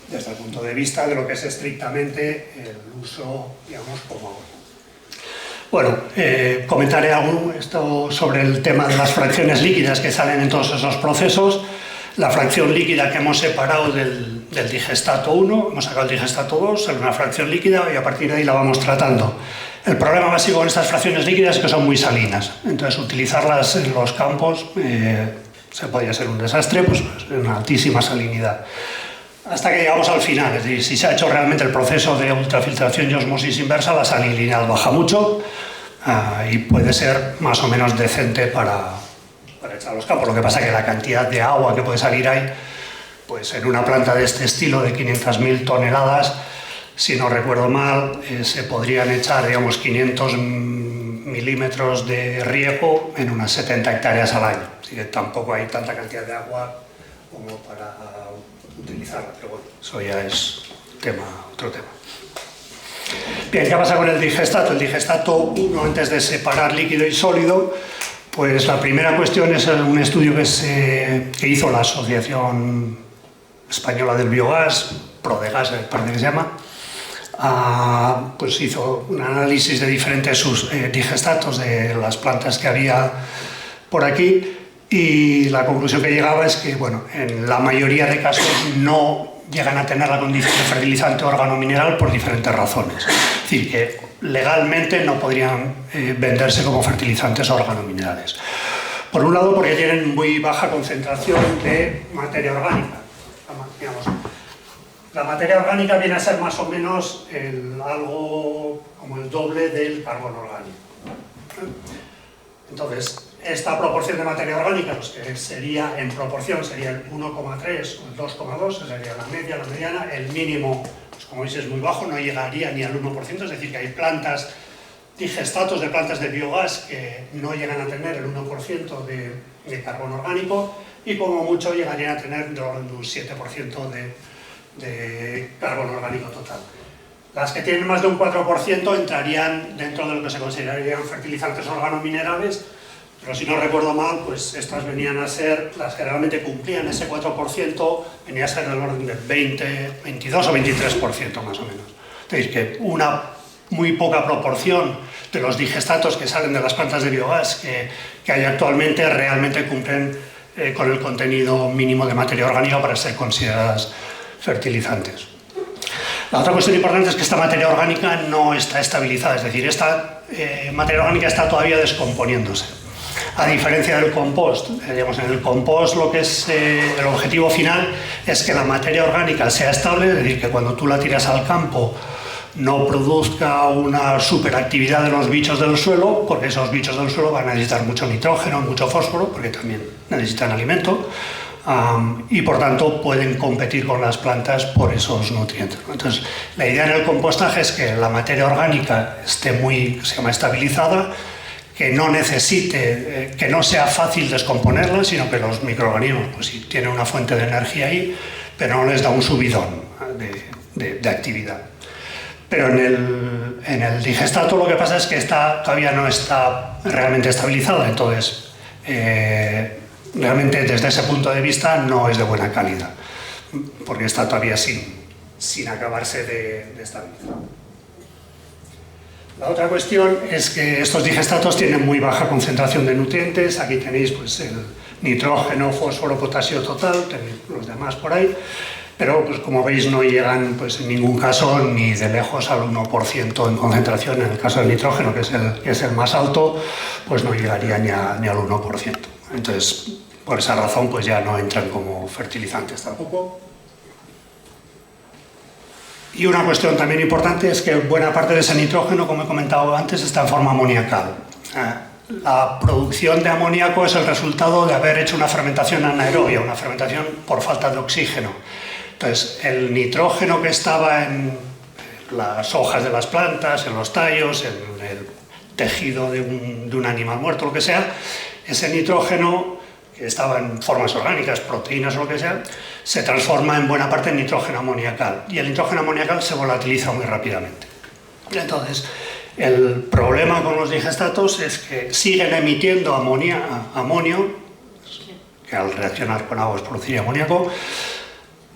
[SPEAKER 2] desde el punto de vista de lo que es estrictamente el uso, digamos, como... Bueno, comentaré algo sobre el tema de las fracciones líquidas que salen en todos esos procesos. La fracción líquida que hemos separado del digestato 1, hemos sacado el digestato 2, es una fracción líquida y a partir de ahí la vamos tratando. El problema básico con estas fracciones líquidas es que son muy salinas, entonces utilizarlas en los campos se podría ser un desastre, pues una altísima salinidad. Hasta que llegamos al final, es decir, si se ha hecho realmente el proceso de ultrafiltración y osmosis inversa, la salinidad baja mucho y puede ser más o menos decente para echar a los campos. Lo que pasa es que la cantidad de agua que puede salir ahí, pues en una planta de este estilo de 500.000 toneladas, si no recuerdo mal, se podrían echar, digamos, 500 milímetros de riego en unas 70 hectáreas al año. Así que tampoco hay tanta cantidad de agua como para utilizarla, pero bueno, eso ya es otro tema. Bien, ¿qué pasa con el digestato? El digestato 1, antes de separar líquido y sólido, pues la primera cuestión es un estudio que hizo la Asociación Española del Biogás, Prodegas, parece que se llama, pues hizo un análisis de diferentes digestatos de las plantas que había por aquí y la conclusión que llegaba es que, bueno, en la mayoría de casos no llegan a tener la condición de fertilizante órgano mineral por diferentes razones. Es decir, que legalmente no podrían venderse como fertilizantes organominerales. Por un lado, porque tienen muy baja concentración de materia orgánica. Digamos, la materia orgánica viene a ser más o menos algo como el doble del carbono orgánico. Entonces, esta proporción de materia orgánica, pues que sería en proporción, sería el 1,3 o el 2,2, sería la media, la mediana, el mínimo, pues como veis es muy bajo, no llegaría ni al 1%, es decir, que hay plantas, digestatos de plantas de biogás que no llegan a tener el 1% de carbono orgánico y como mucho llegarían a tener de orden de un 7% de carbono orgánico total. Las que tienen más de un 4% entrarían dentro de lo que se considerarían fertilizantes organominerales, pero si no recuerdo mal, pues estas venían a ser, las que realmente cumplían ese 4%, venía a ser del orden de 22 o 23% más o menos. Es decir, que una muy poca proporción de los digestatos que salen de las plantas de biogás que hay actualmente realmente cumplen con el contenido mínimo de materia orgánica para ser consideradas fertilizantes. La otra cuestión importante es que esta materia orgánica no está estabilizada, es decir, esta materia orgánica está todavía descomponiéndose. A diferencia del compost, digamos, en el compost lo que es el objetivo final es que la materia orgánica sea estable, es decir, que cuando tú la tiras al campo no produzca una superactividad de los bichos del suelo, porque esos bichos del suelo van a necesitar mucho nitrógeno, mucho fósforo, porque también necesitan alimento, y por tanto pueden competir con las plantas por esos nutrientes. Entonces, la idea en el compostaje es que la materia orgánica esté se llama estabilizada, que no necesite, que no sea fácil descomponerla, sino que los microorganismos, pues sí, tienen una fuente de energía ahí, pero no les da un subidón de actividad. Pero en el digestato lo que pasa es que todavía no está realmente estabilizada, entonces realmente desde ese punto de vista no es de buena calidad, porque está todavía sin acabarse de estabilizar. La otra cuestión es que estos digestatos tienen muy baja concentración de nutrientes. Aquí tenéis pues, el nitrógeno, fósforo, potasio total, tenéis los demás por ahí, pero pues, como veis no llegan pues, en ningún caso ni de lejos al 1% en concentración. En el caso del nitrógeno, que es el más alto, pues no llegaría ni al 1%. Entonces, por esa razón pues ya no entran como fertilizantes tampoco. Y una cuestión también importante es que buena parte de ese nitrógeno, como he comentado antes, está en forma amoniacal. La producción de amoníaco es el resultado de haber hecho una fermentación anaerobia, una fermentación por falta de oxígeno. Entonces, el nitrógeno que estaba en las hojas de las plantas, en los tallos, en el tejido de un animal muerto, lo que sea, ese nitrógeno que estaba en formas orgánicas, proteínas o lo que sea, se transforma en buena parte en nitrógeno amoniacal. Y el nitrógeno amoniacal se volatiliza muy rápidamente. Entonces, el problema con los digestatos es que siguen emitiendo amonio, que al reaccionar con agua produciría amoníaco,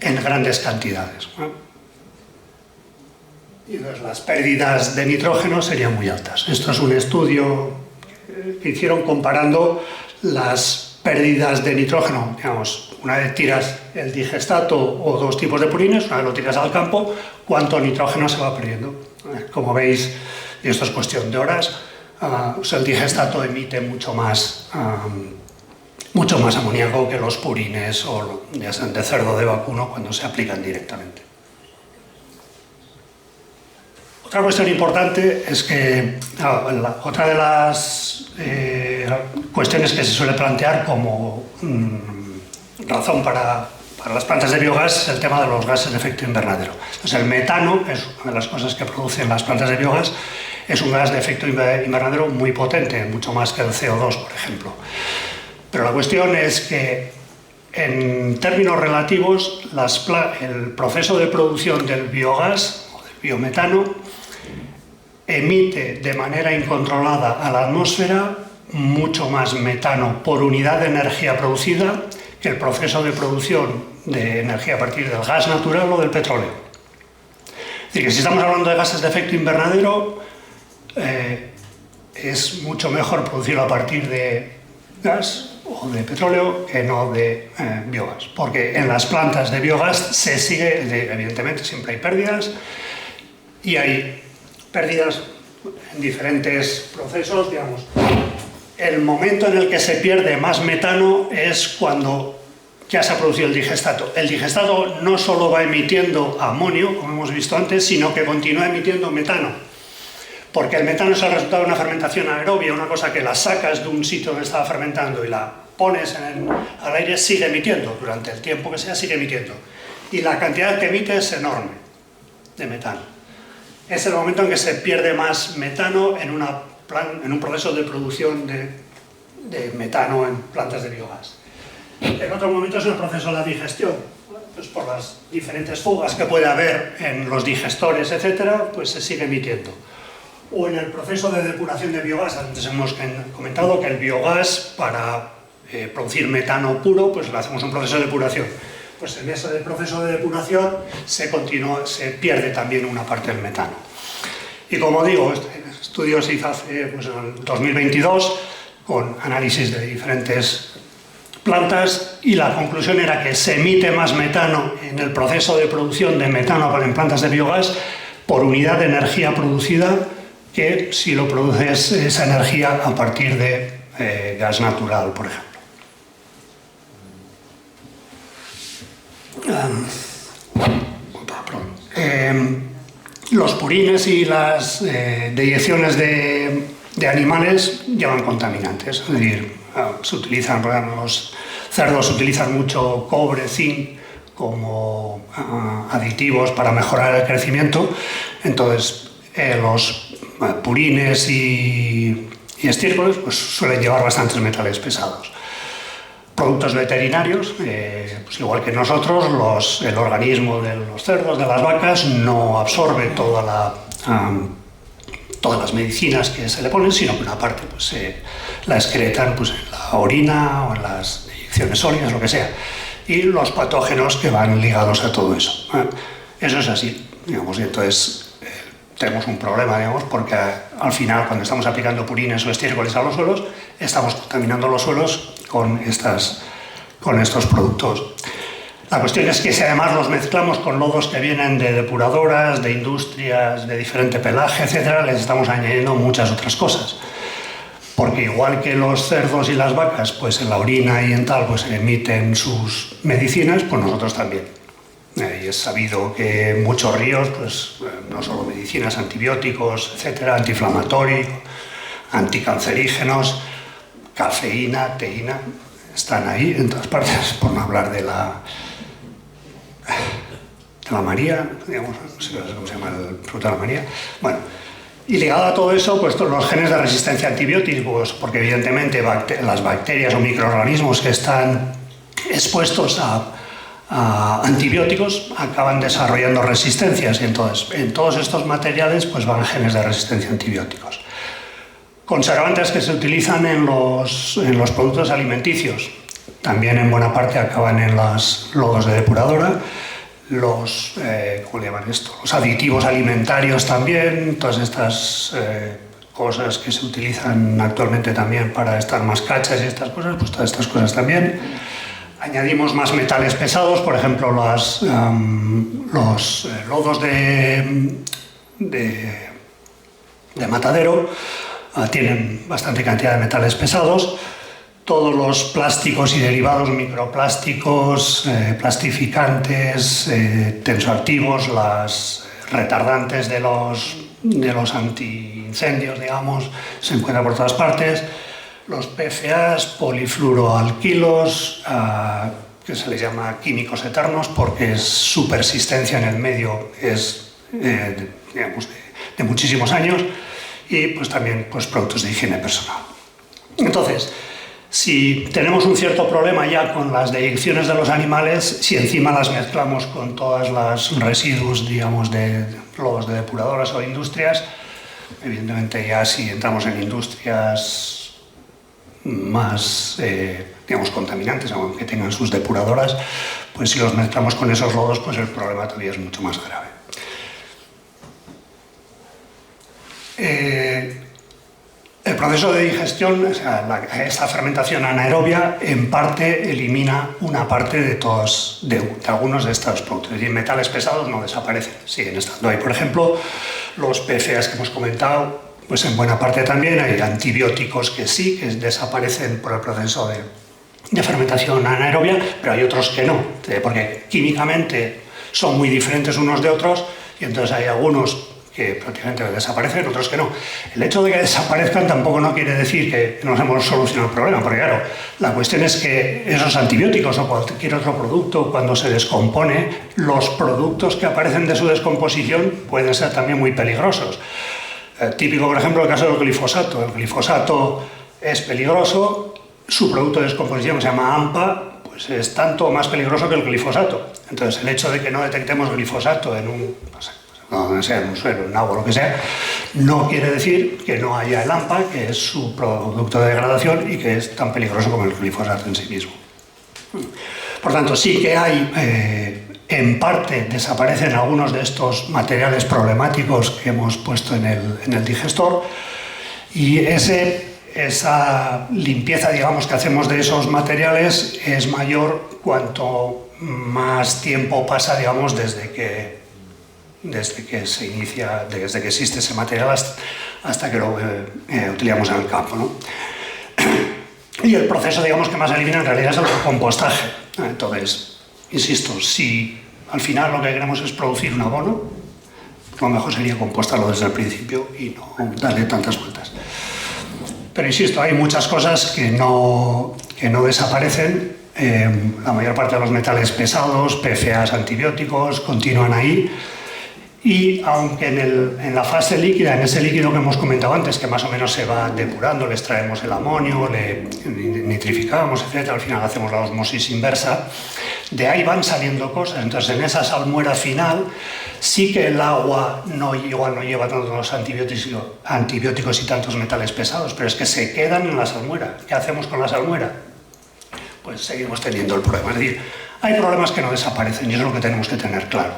[SPEAKER 2] en grandes cantidades. y entonces las pérdidas de nitrógeno serían muy altas. Esto es un estudio que hicieron comparando las pérdidas de nitrógeno, digamos, una vez tiras el digestato o dos tipos de purines, una vez lo tiras al campo, cuánto nitrógeno se va perdiendo. Como veis, y esto es cuestión de horas, el digestato emite mucho más amoníaco que los purines o ya sean de cerdo o de vacuno cuando se aplican directamente. Otra cuestión importante es que otra de las cuestiones que se suele plantear como razón para las plantas de biogás es el tema de los gases de efecto invernadero. Entonces, el metano es una de las cosas que producen las plantas de biogás, es un gas de efecto invernadero muy potente, mucho más que el CO2, por ejemplo. Pero la cuestión es que, en términos relativos, el proceso de producción del biogás o del biometano emite de manera incontrolada a la atmósfera mucho más metano por unidad de energía producida que el proceso de producción de energía a partir del gas natural o del petróleo. Es decir, que si estamos hablando de gases de efecto invernadero, es mucho mejor producirlo a partir de gas o de petróleo que no de biogás, porque en las plantas de biogás se sigue, evidentemente siempre hay pérdidas, y hay pérdidas en diferentes procesos, digamos. El momento en el que se pierde más metano es cuando ya se ha producido el digestato. El digestato no solo va emitiendo amonio, como hemos visto antes, sino que continúa emitiendo metano. Porque el metano es el resultado de una fermentación anaerobia, una cosa que la sacas de un sitio donde estaba fermentando y la pones al aire, sigue emitiendo, durante el tiempo que sea, sigue emitiendo. Y la cantidad que emite es enorme de metano. Es el momento en que se pierde más metano en un proceso de producción de metano en plantas de biogás. El otro momento es el proceso de la digestión. Pues por las diferentes fugas que puede haber en los digestores, etcétera, pues se sigue emitiendo. O en el proceso de depuración de biogás. Antes hemos comentado que el biogás, para producir metano puro, pues le hacemos un proceso de depuración. Pues en ese proceso de depuración se pierde también una parte del metano. Y como digo, este estudio se hizo hace, pues, en el 2022 con análisis de diferentes plantas y la conclusión era que se emite más metano en el proceso de producción de metano en plantas de biogás por unidad de energía producida que si lo produces esa energía a partir de gas natural, por ejemplo. Los purines y las deyecciones de animales llevan contaminantes, es decir, se utilizan, por ejemplo, los cerdos utilizan mucho cobre, zinc como aditivos para mejorar el crecimiento, entonces los purines y estiércoles pues, suelen llevar bastantes metales pesados. Productos veterinarios, pues igual que nosotros, el organismo de los cerdos, de las vacas, no absorbe todas las medicinas que se le ponen, sino que una parte pues, la excretan pues, en la orina o en las inyecciones sólidas, lo que sea, y los patógenos que van ligados a todo eso. Eso es así, digamos, y entonces tenemos un problema, digamos, porque al final, cuando estamos aplicando purines o estiércoles a los suelos, estamos contaminando los suelos con estos productos. La cuestión es que si además los mezclamos con lodos que vienen de depuradoras, de industrias, de diferente pelaje, etc., les estamos añadiendo muchas otras cosas. Porque igual que los cerdos y las vacas, pues en la orina y en tal, pues emiten sus medicinas, pues nosotros también. Y es sabido que en muchos ríos, pues no solo medicinas, antibióticos, etcétera, antiinflamatorios, anticancerígenos, cafeína, teína, están ahí en todas partes, por no hablar de la María, digamos, no sé cómo se llama el fruto de la María. Bueno, y ligado a todo eso, pues los genes de resistencia a antibióticos, porque evidentemente las bacterias o microorganismos que están expuestos a antibióticos acaban desarrollando resistencias y entonces en todos estos materiales pues van genes de resistencia a antibióticos. Conservantes que se utilizan en los productos alimenticios, también en buena parte acaban en los lodos de depuradora, ¿cómo le llaman esto? Los aditivos alimentarios también, todas estas cosas que se utilizan actualmente también para estar más cachas y estas cosas, pues todas estas cosas también. Añadimos más metales pesados, por ejemplo, los lodos de matadero tienen bastante cantidad de metales pesados. Todos los plásticos y derivados, microplásticos, plastificantes, tensoactivos, las retardantes de los antiincendios, digamos, se encuentran por todas partes. Los PFAs, polifluoroalquilos, que se les llama químicos eternos porque su persistencia en el medio es, digamos, de muchísimos años, y pues también pues, productos de higiene personal. Entonces, si tenemos un cierto problema ya con las deyecciones de los animales, si encima las mezclamos con todos los residuos, digamos, de lodos de depuradoras o industrias, evidentemente ya si entramos en industrias más, digamos, contaminantes, aunque tengan sus depuradoras, pues si los mezclamos con esos lodos, pues el problema todavía es mucho más grave. El proceso de digestión, o sea, esta fermentación anaerobia, en parte elimina una parte de algunos de estos productos. Es decir, metales pesados no desaparecen, siguen estando ahí. Por ejemplo, los PFAs que hemos comentado, pues en buena parte también hay antibióticos que sí, que desaparecen por el proceso de fermentación anaerobia, pero hay otros que no, porque químicamente son muy diferentes unos de otros, y entonces hay algunos que prácticamente desaparecen, otros que no. El hecho de que desaparezcan tampoco no quiere decir que nos hemos solucionado el problema, porque claro, la cuestión es que esos antibióticos o cualquier otro producto, cuando se descompone, los productos que aparecen de su descomposición pueden ser también muy peligrosos. Típico, por ejemplo, el caso del glifosato. El glifosato es peligroso, su producto de descomposición, que se llama AMPA, pues es tanto o más peligroso que el glifosato. Entonces, el hecho de que no detectemos glifosato en un suelo, en agua, lo que sea, no quiere decir que no haya el AMPA, que es su producto de degradación y que es tan peligroso como el glifosato en sí mismo. Por tanto, sí que hay, en parte, desaparecen algunos de estos materiales problemáticos que hemos puesto en el digestor, y esa limpieza, digamos, que hacemos de esos materiales es mayor cuanto más tiempo pasa, digamos, desde que existe ese material hasta que lo utilizamos en el campo, ¿no? Y el proceso, digamos, que más elimina en realidad es el recompostaje. Entonces, insisto, si al final lo que queremos es producir un abono, lo mejor sería compostarlo desde el principio y no darle tantas vueltas. Pero insisto, hay muchas cosas que no desaparecen. La mayor parte de los metales pesados, PFAs, antibióticos, continúan ahí. Y aunque en la fase líquida, en ese líquido que hemos comentado antes, que más o menos se va depurando, le extraemos el amonio, le nitrificamos, etc., al final hacemos la osmosis inversa, de ahí van saliendo cosas. Entonces, en esa salmuera final, sí que el agua igual no lleva tantos los antibióticos y tantos metales pesados, pero es que se quedan en la salmuera. ¿Qué hacemos con la salmuera? Pues seguimos teniendo el problema. Es decir, hay problemas que no desaparecen y eso es lo que tenemos que tener claro.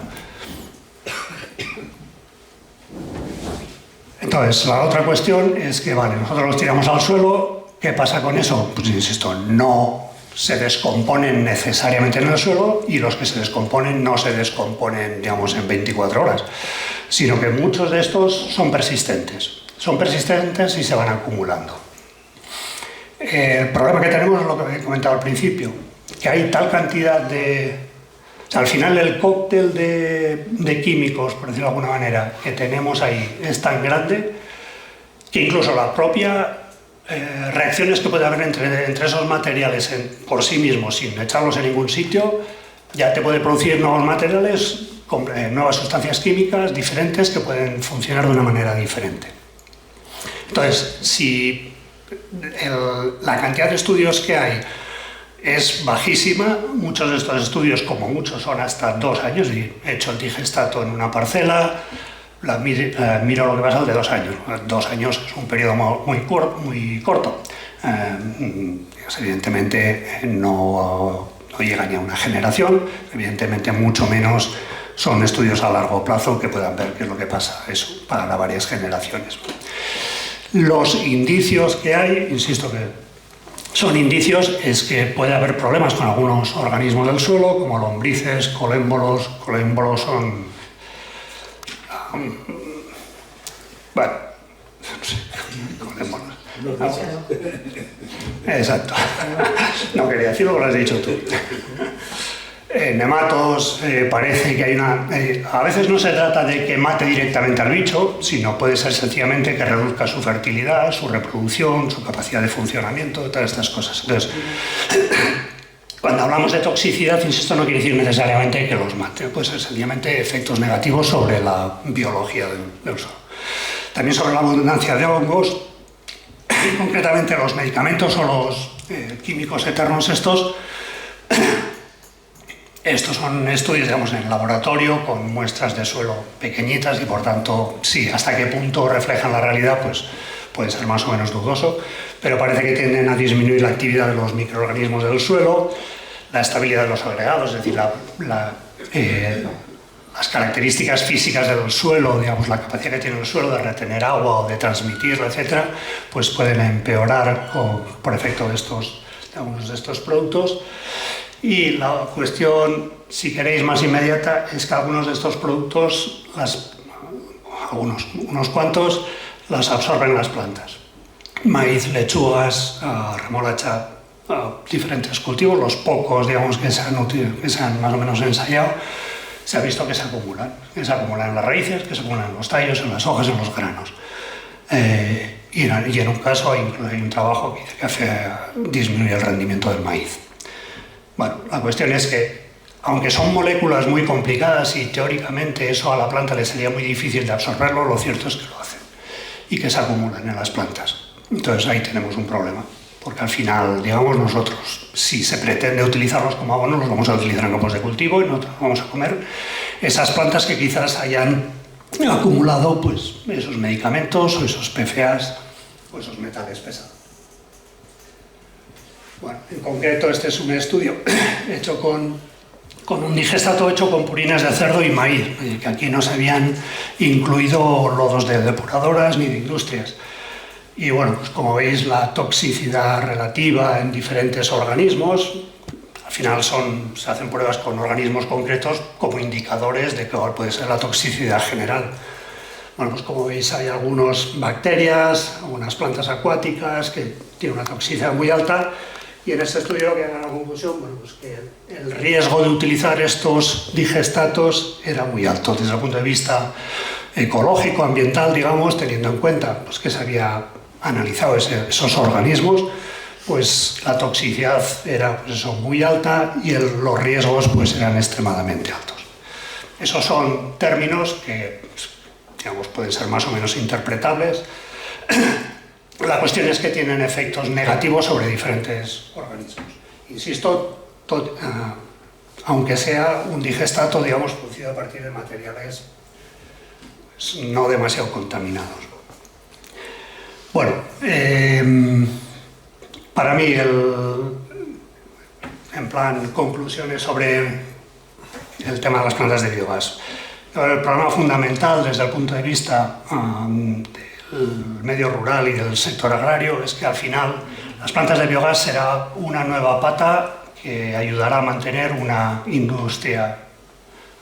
[SPEAKER 2] Entonces, la otra cuestión es que, vale, nosotros los tiramos al suelo, ¿qué pasa con eso? Pues insisto, no se descomponen necesariamente en el suelo, y los que se descomponen no se descomponen, digamos, en 24 horas, sino que muchos de estos son persistentes. Son persistentes y se van acumulando. El problema que tenemos es lo que he comentado al principio, que hay tal cantidad de... O sea, al final el cóctel de químicos, por decirlo de alguna manera, que tenemos ahí es tan grande que incluso la propia reacciones que puede haber entre esos materiales por sí mismos, sin echarlos en ningún sitio, ya te puede producir nuevos materiales, nuevas sustancias químicas diferentes que pueden funcionar de una manera diferente. Entonces, si la cantidad de estudios que hay es bajísima, muchos de estos estudios, como muchos, son hasta 2 años, y he hecho el digestato en una parcela, miro lo que pasa de 2 años. 2 años es un periodo muy corto. Evidentemente no llega ni a una generación, evidentemente mucho menos son estudios a largo plazo que puedan ver qué es lo que pasa eso para varias generaciones. Los indicios que hay, insisto que son indicios, es que puede haber problemas con algunos organismos del suelo, como lombrices, colémbolos. Colémbolos son... bueno, no sé, colémbolos. Exacto. No quería decirlo, pero lo has dicho tú. Nematos, parece que hay una... a veces no se trata de que mate directamente al bicho, sino puede ser sencillamente que reduzca su fertilidad, su reproducción, su capacidad de funcionamiento, todas estas cosas. Entonces, cuando hablamos de toxicidad, insisto, no quiere decir necesariamente que los mate, puede ser sencillamente efectos negativos sobre la biología del suelo. También sobre la abundancia de hongos, concretamente los medicamentos o los químicos eternos estos son estudios, digamos, en el laboratorio con muestras de suelo pequeñitas y, por tanto, sí, hasta qué punto reflejan la realidad, pues puede ser más o menos dudoso, pero parece que tienden a disminuir la actividad de los microorganismos del suelo, la estabilidad de los agregados, es decir, las características físicas del suelo, digamos, la capacidad que tiene el suelo de retener agua o de transmitirla, etcétera, pues pueden empeorar por efecto de algunos de estos productos. Y la cuestión, si queréis, más inmediata es que algunos de estos productos, unos cuantos, las absorben las plantas. Maíz, lechugas, remolacha, diferentes cultivos, los pocos, digamos, que se han más o menos ensayado, se ha visto que se acumulan en las raíces, que se acumulan en los tallos, en las hojas, en los granos. Y en un caso hay un trabajo que dice que hace disminuir el rendimiento del maíz. Bueno, la cuestión es que, aunque son moléculas muy complicadas y teóricamente eso a la planta le sería muy difícil de absorberlo, lo cierto es que lo hacen y que se acumulan en las plantas. Entonces ahí tenemos un problema, porque al final, digamos, nosotros, si se pretende utilizarlos como abono, los vamos a utilizar en campos de cultivo y no vamos a comer esas plantas que quizás hayan acumulado pues, esos medicamentos o esos PFAs o esos metales pesados. Bueno, en concreto este es un estudio hecho con un digestato hecho con purinas de cerdo y maíz, que aquí no se habían incluido lodos de depuradoras ni de industrias. Y bueno, pues como veis, la toxicidad relativa en diferentes organismos, al final se hacen pruebas con organismos concretos como indicadores de cuál puede ser la toxicidad general. Bueno, pues como veis hay algunas bacterias, algunas plantas acuáticas que tienen una toxicidad muy alta. Y en este estudio lo que dan a la conclusión, bueno, pues que el riesgo de utilizar estos digestatos era muy alto desde el punto de vista ecológico, ambiental, digamos, teniendo en cuenta pues, que se había analizado esos organismos, pues la toxicidad era pues eso, muy alta y los riesgos pues, eran extremadamente altos. Esos son términos que digamos, pueden ser más o menos interpretables. La cuestión es que tienen efectos negativos sobre diferentes organismos. Insisto, aunque sea un digestato, digamos, producido a partir de materiales pues, no demasiado contaminados. Bueno, para mí, en plan, conclusiones sobre el tema de las plantas de biogás. El problema fundamental desde el punto de vista del medio rural y del sector agrario es que al final las plantas de biogás será una nueva pata que ayudará a mantener una industria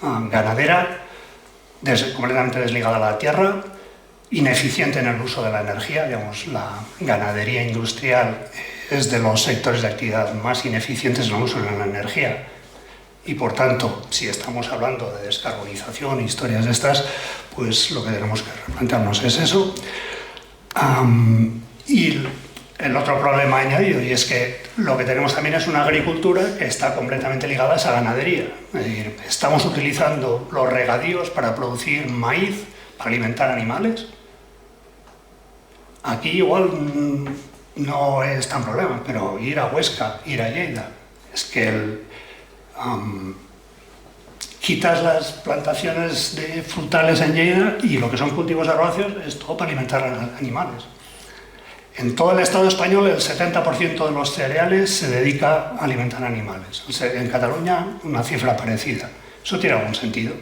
[SPEAKER 2] ganadera completamente desligada a la tierra, ineficiente en el uso de la energía. Digamos, la ganadería industrial es de los sectores de actividad más ineficientes en el uso de la energía. Y por tanto, si estamos hablando de descarbonización, historias de estas, pues lo que tenemos que replantearnos es eso. Y el otro problema añadido, y es que lo que tenemos también es una agricultura que está completamente ligada a esa ganadería. Es decir, estamos utilizando los regadíos para producir maíz, para alimentar animales. Aquí igual no es tan problema, pero ir a Huesca, ir a Lleida, es que quitas las plantaciones de frutales en Lleida y lo que son cultivos herbáceos es todo para alimentar a animales. En todo el Estado español el 70% de los cereales se dedica a alimentar animales. En Cataluña una cifra parecida. Eso tiene algún sentido.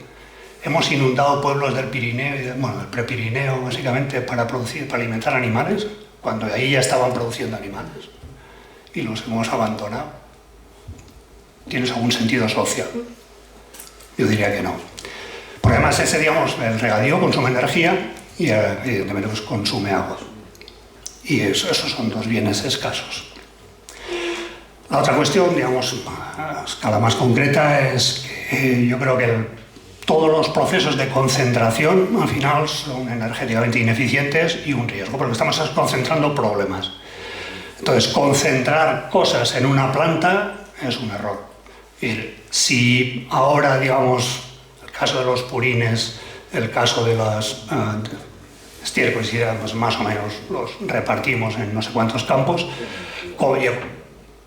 [SPEAKER 2] Hemos inundado pueblos del Pirineo, bueno, del Prepirineo básicamente para alimentar animales, cuando ahí ya estaban produciendo animales. Y los hemos abandonado. ¿Tienes algún sentido social? Yo diría que no. Porque además el regadío consume energía y evidentemente pues, consume agua. Y esos son dos bienes escasos. La otra cuestión, digamos, a escala más concreta, es que yo creo que todos los procesos de concentración al final son energéticamente ineficientes y un riesgo, porque estamos concentrando problemas. Entonces, concentrar cosas en una planta es un error. Si ahora, digamos, el caso de los purines, el caso de las estiércoles, pues más o menos los repartimos en no sé cuántos campos,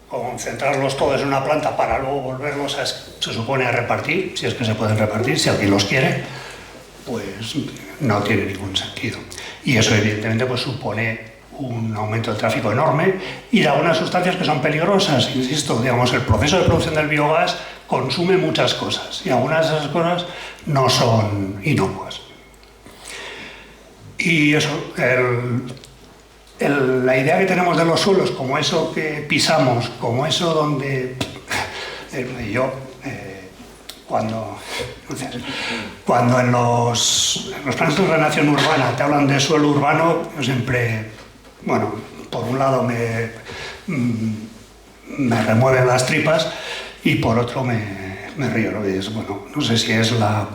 [SPEAKER 2] concentrarlos todos en una planta para luego volverlos se supone a repartir, si es que se pueden repartir, si alguien los quiere, pues no tiene ningún sentido. Y eso evidentemente pues supone un aumento del tráfico enorme y de algunas sustancias que son peligrosas. Insisto, digamos, el proceso de producción del biogás consume muchas cosas y algunas de esas cosas no son inocuas. Y eso, la idea que tenemos de los suelos como eso que pisamos, como eso donde cuando en los planes de ordenación urbana te hablan de suelo urbano, yo siempre, bueno, por un lado me remueven las tripas y por otro me río, ¿no? Y es, bueno, no sé si es la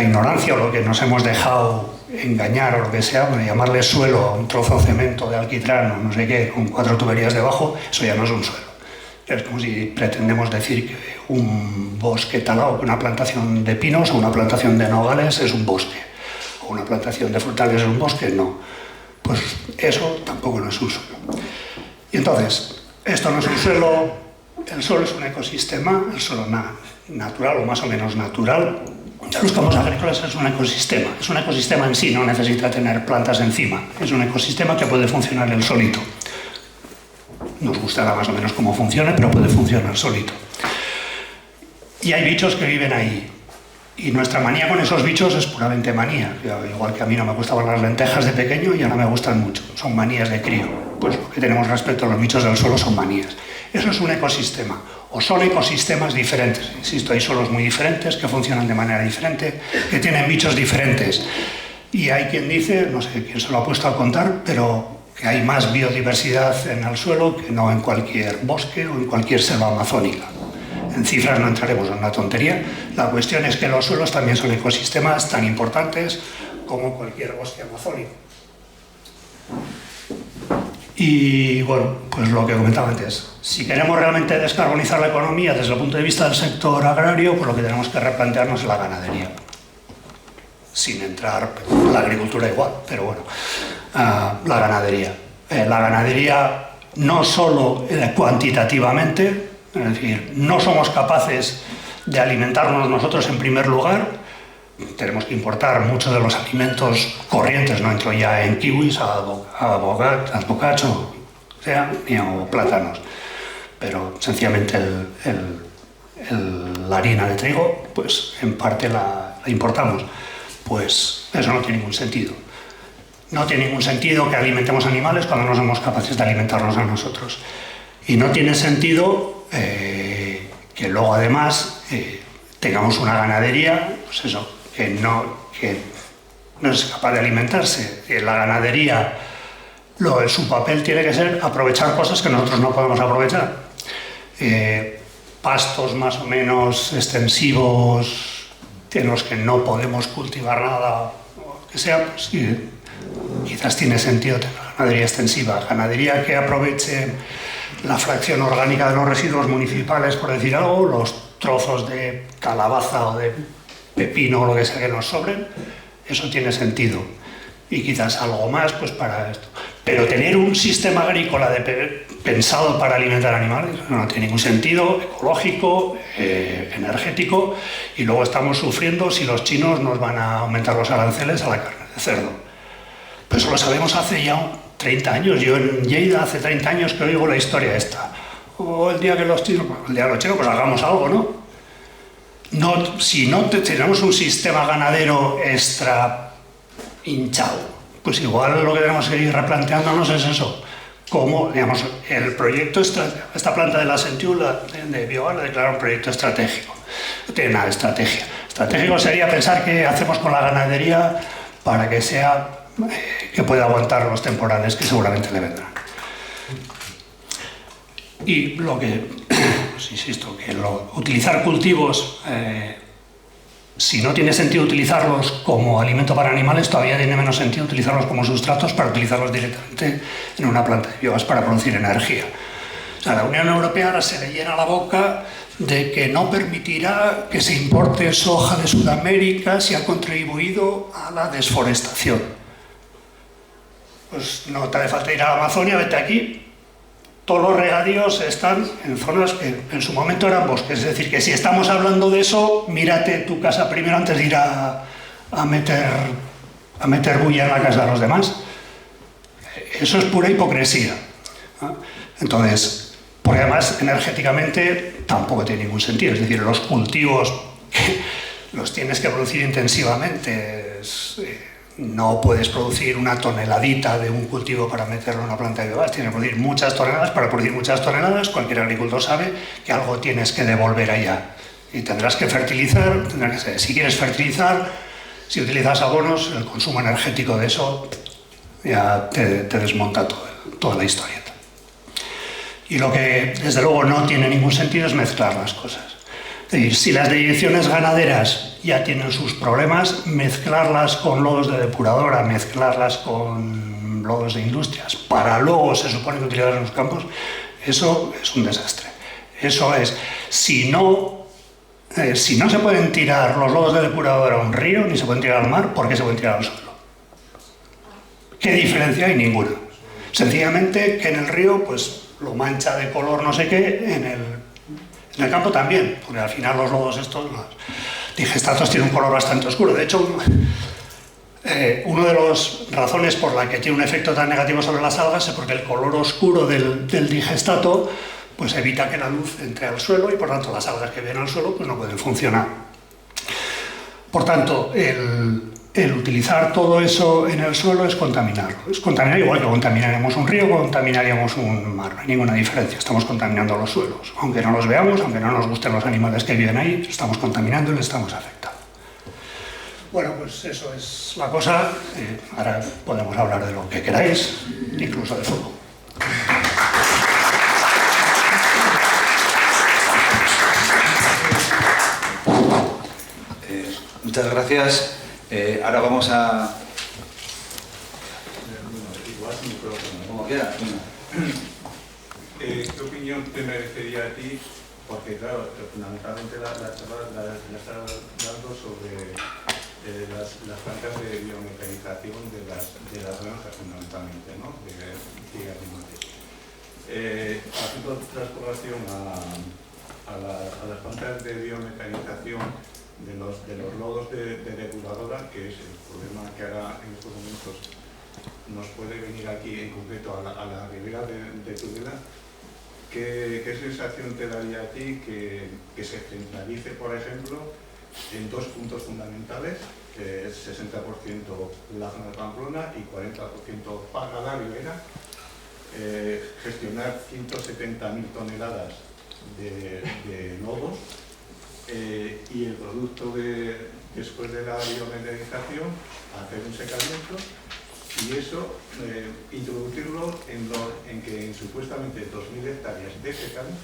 [SPEAKER 2] ignorancia o lo que nos hemos dejado engañar o lo que sea, llamarle suelo a un trozo de cemento de alquitrán o no sé qué, con 4 tuberías debajo, eso ya no es un suelo. Es como si pretendemos decir que un bosque talado, una plantación de pinos o una plantación de nogales es un bosque, o una plantación de frutales es un bosque, no. Pues eso tampoco no es un suelo. Y entonces, esto no es un suelo, el suelo es un ecosistema, el suelo natural o más o menos natural. De los campos agrícolas es un ecosistema en sí, no necesita tener plantas encima, es un ecosistema que puede funcionar él solito. Nos gustará más o menos cómo funciona, pero puede funcionar solito. Y hay bichos que viven ahí. Y nuestra manía con esos bichos es puramente manía. Igual que a mí no me gustaban las lentejas de pequeño y ahora me gustan mucho. Son manías de crío. Pues lo que tenemos respecto a los bichos del suelo son manías. Eso es un ecosistema. O son ecosistemas diferentes. Insisto, hay suelos muy diferentes, que funcionan de manera diferente, que tienen bichos diferentes. Y hay quien dice, no sé quién se lo ha puesto a contar, pero que hay más biodiversidad en el suelo que no en cualquier bosque o en cualquier selva amazónica. En cifras no entraremos, en una tontería. La cuestión es que los suelos también son ecosistemas tan importantes como cualquier bosque amazónico. Y bueno, pues lo que comentaba antes, si queremos realmente descarbonizar la economía desde el punto de vista del sector agrario, pues lo que tenemos que replantearnos es la ganadería. Sin entrar, la agricultura igual, pero bueno, la ganadería. La ganadería no solo cuantitativamente, es decir, no somos capaces de alimentarnos nosotros en primer lugar, tenemos que importar muchos de los alimentos corrientes, no entro ya en kiwis, bocaccio, o plátanos, pero sencillamente la harina de trigo, pues en parte la importamos. Pues eso no tiene ningún sentido. No tiene ningún sentido que alimentemos animales cuando no somos capaces de alimentarnos a nosotros. Y no tiene sentido que luego además tengamos una ganadería, pues eso, que no es capaz de alimentarse. La ganadería, su papel tiene que ser aprovechar cosas que nosotros no podemos aprovechar. Pastos más o menos extensivos en los que no podemos cultivar nada, o que sea, pues sí, quizás tiene sentido tener ganadería extensiva, ganadería que aproveche la fracción orgánica de los residuos municipales, por decir algo, los trozos de calabaza o de pepino o lo que sea que nos sobren, eso tiene sentido. Y quizás algo más pues para esto. Pero tener un sistema agrícola pensado para alimentar animales no tiene ningún sentido, ecológico, energético, y luego estamos sufriendo si los chinos nos van a aumentar los aranceles a la carne de cerdo. Pues lo sabemos hace ya 30 años. Yo en Lleida hace 30 años que oigo la historia esta. O el día que los chinos, pues hagamos algo, ¿no? Si no tenemos un sistema ganadero extra hinchado, pues igual lo que tenemos que ir replanteándonos es eso. Como, digamos, el proyecto, esta planta de la Sentiu de Biogas la declara un proyecto estratégico. No tiene nada de estrategia. Estratégico sería pensar qué hacemos con la ganadería para que que pueda aguantar los temporales que seguramente le vendrán. Y lo que, pues insisto, que utilizar cultivos, si no tiene sentido utilizarlos como alimento para animales, todavía tiene menos sentido utilizarlos como sustratos para utilizarlos directamente en una planta de biogás para producir energía. O sea, la Unión Europea ahora se le llena la boca de que no permitirá que se importe soja de Sudamérica si ha contribuido a la desforestación. Pues no te hace falta ir a la Amazonia, vete aquí. Todos los regadíos están en zonas que en su momento eran bosques. Es decir, que si estamos hablando de eso, mírate tu casa primero antes de ir a meter bulla en la casa de los demás. Eso es pura hipocresía. Entonces, porque además energéticamente tampoco tiene ningún sentido. Es decir, los cultivos los tienes que producir intensivamente. No puedes producir una toneladita de un cultivo para meterlo en una planta de biogás, tienes que producir muchas toneladas. Para producir muchas toneladas, cualquier agricultor sabe que algo tienes que devolver allá. Y tendrás que fertilizar, si quieres fertilizar, si utilizas abonos, el consumo energético de eso ya te desmonta toda la historieta. Y lo que desde luego no tiene ningún sentido es mezclar las cosas. Es decir, si las derivaciones ganaderas ya tienen sus problemas, mezclarlas con lodos de depuradora, mezclarlas con lodos de industrias, para luego se supone que utilizarlas en los campos, eso es un desastre. Eso es, si no se pueden tirar los lodos de depuradora a un río, ni se pueden tirar al mar, ¿por qué se pueden tirar al suelo? ¿Qué diferencia hay? Ninguna. Sencillamente que en el río pues lo mancha de color no sé qué, en el campo también, porque al final los lodos estos, los digestatos, tienen un color bastante oscuro. De hecho, una de las razones por la que tiene un efecto tan negativo sobre las algas es porque el color oscuro del digestato pues evita que la luz entre al suelo y por tanto las algas que vienen al suelo pues no pueden funcionar. Por tanto, el utilizar todo eso en el suelo es contaminarlo. Es contaminar igual que contaminaríamos un río, contaminaríamos un mar. No hay ninguna diferencia. Estamos contaminando los suelos. Aunque no los veamos, aunque no nos gusten los animales que viven ahí, estamos contaminando y les estamos afectando. Bueno, pues eso es la cosa. Ahora podemos hablar de lo que queráis, incluso de fútbol.
[SPEAKER 1] Muchas gracias. Ahora vamos a... Como quiera.
[SPEAKER 4] ¿Qué opinión te merecería a ti? Porque claro, fundamentalmente la charla la estás dando sobre las plantas de biomecanización de las granjas fundamentalmente, ¿no? De animales. Haciendo transpolación a las plantas de biomecanización de los lodos de depuradora, que es el problema que ahora en estos momentos nos puede venir aquí en concreto a la ribera de Tudela. ¿Qué sensación te daría a ti que se centralice, por ejemplo, en dos puntos fundamentales, que es 60% la zona de Pamplona y 40% para la ribera, gestionar 170.000 toneladas de lodos, y el producto después de la biomecanización, hacer un secamiento y eso introducirlo en que supuestamente 2.000 hectáreas de secano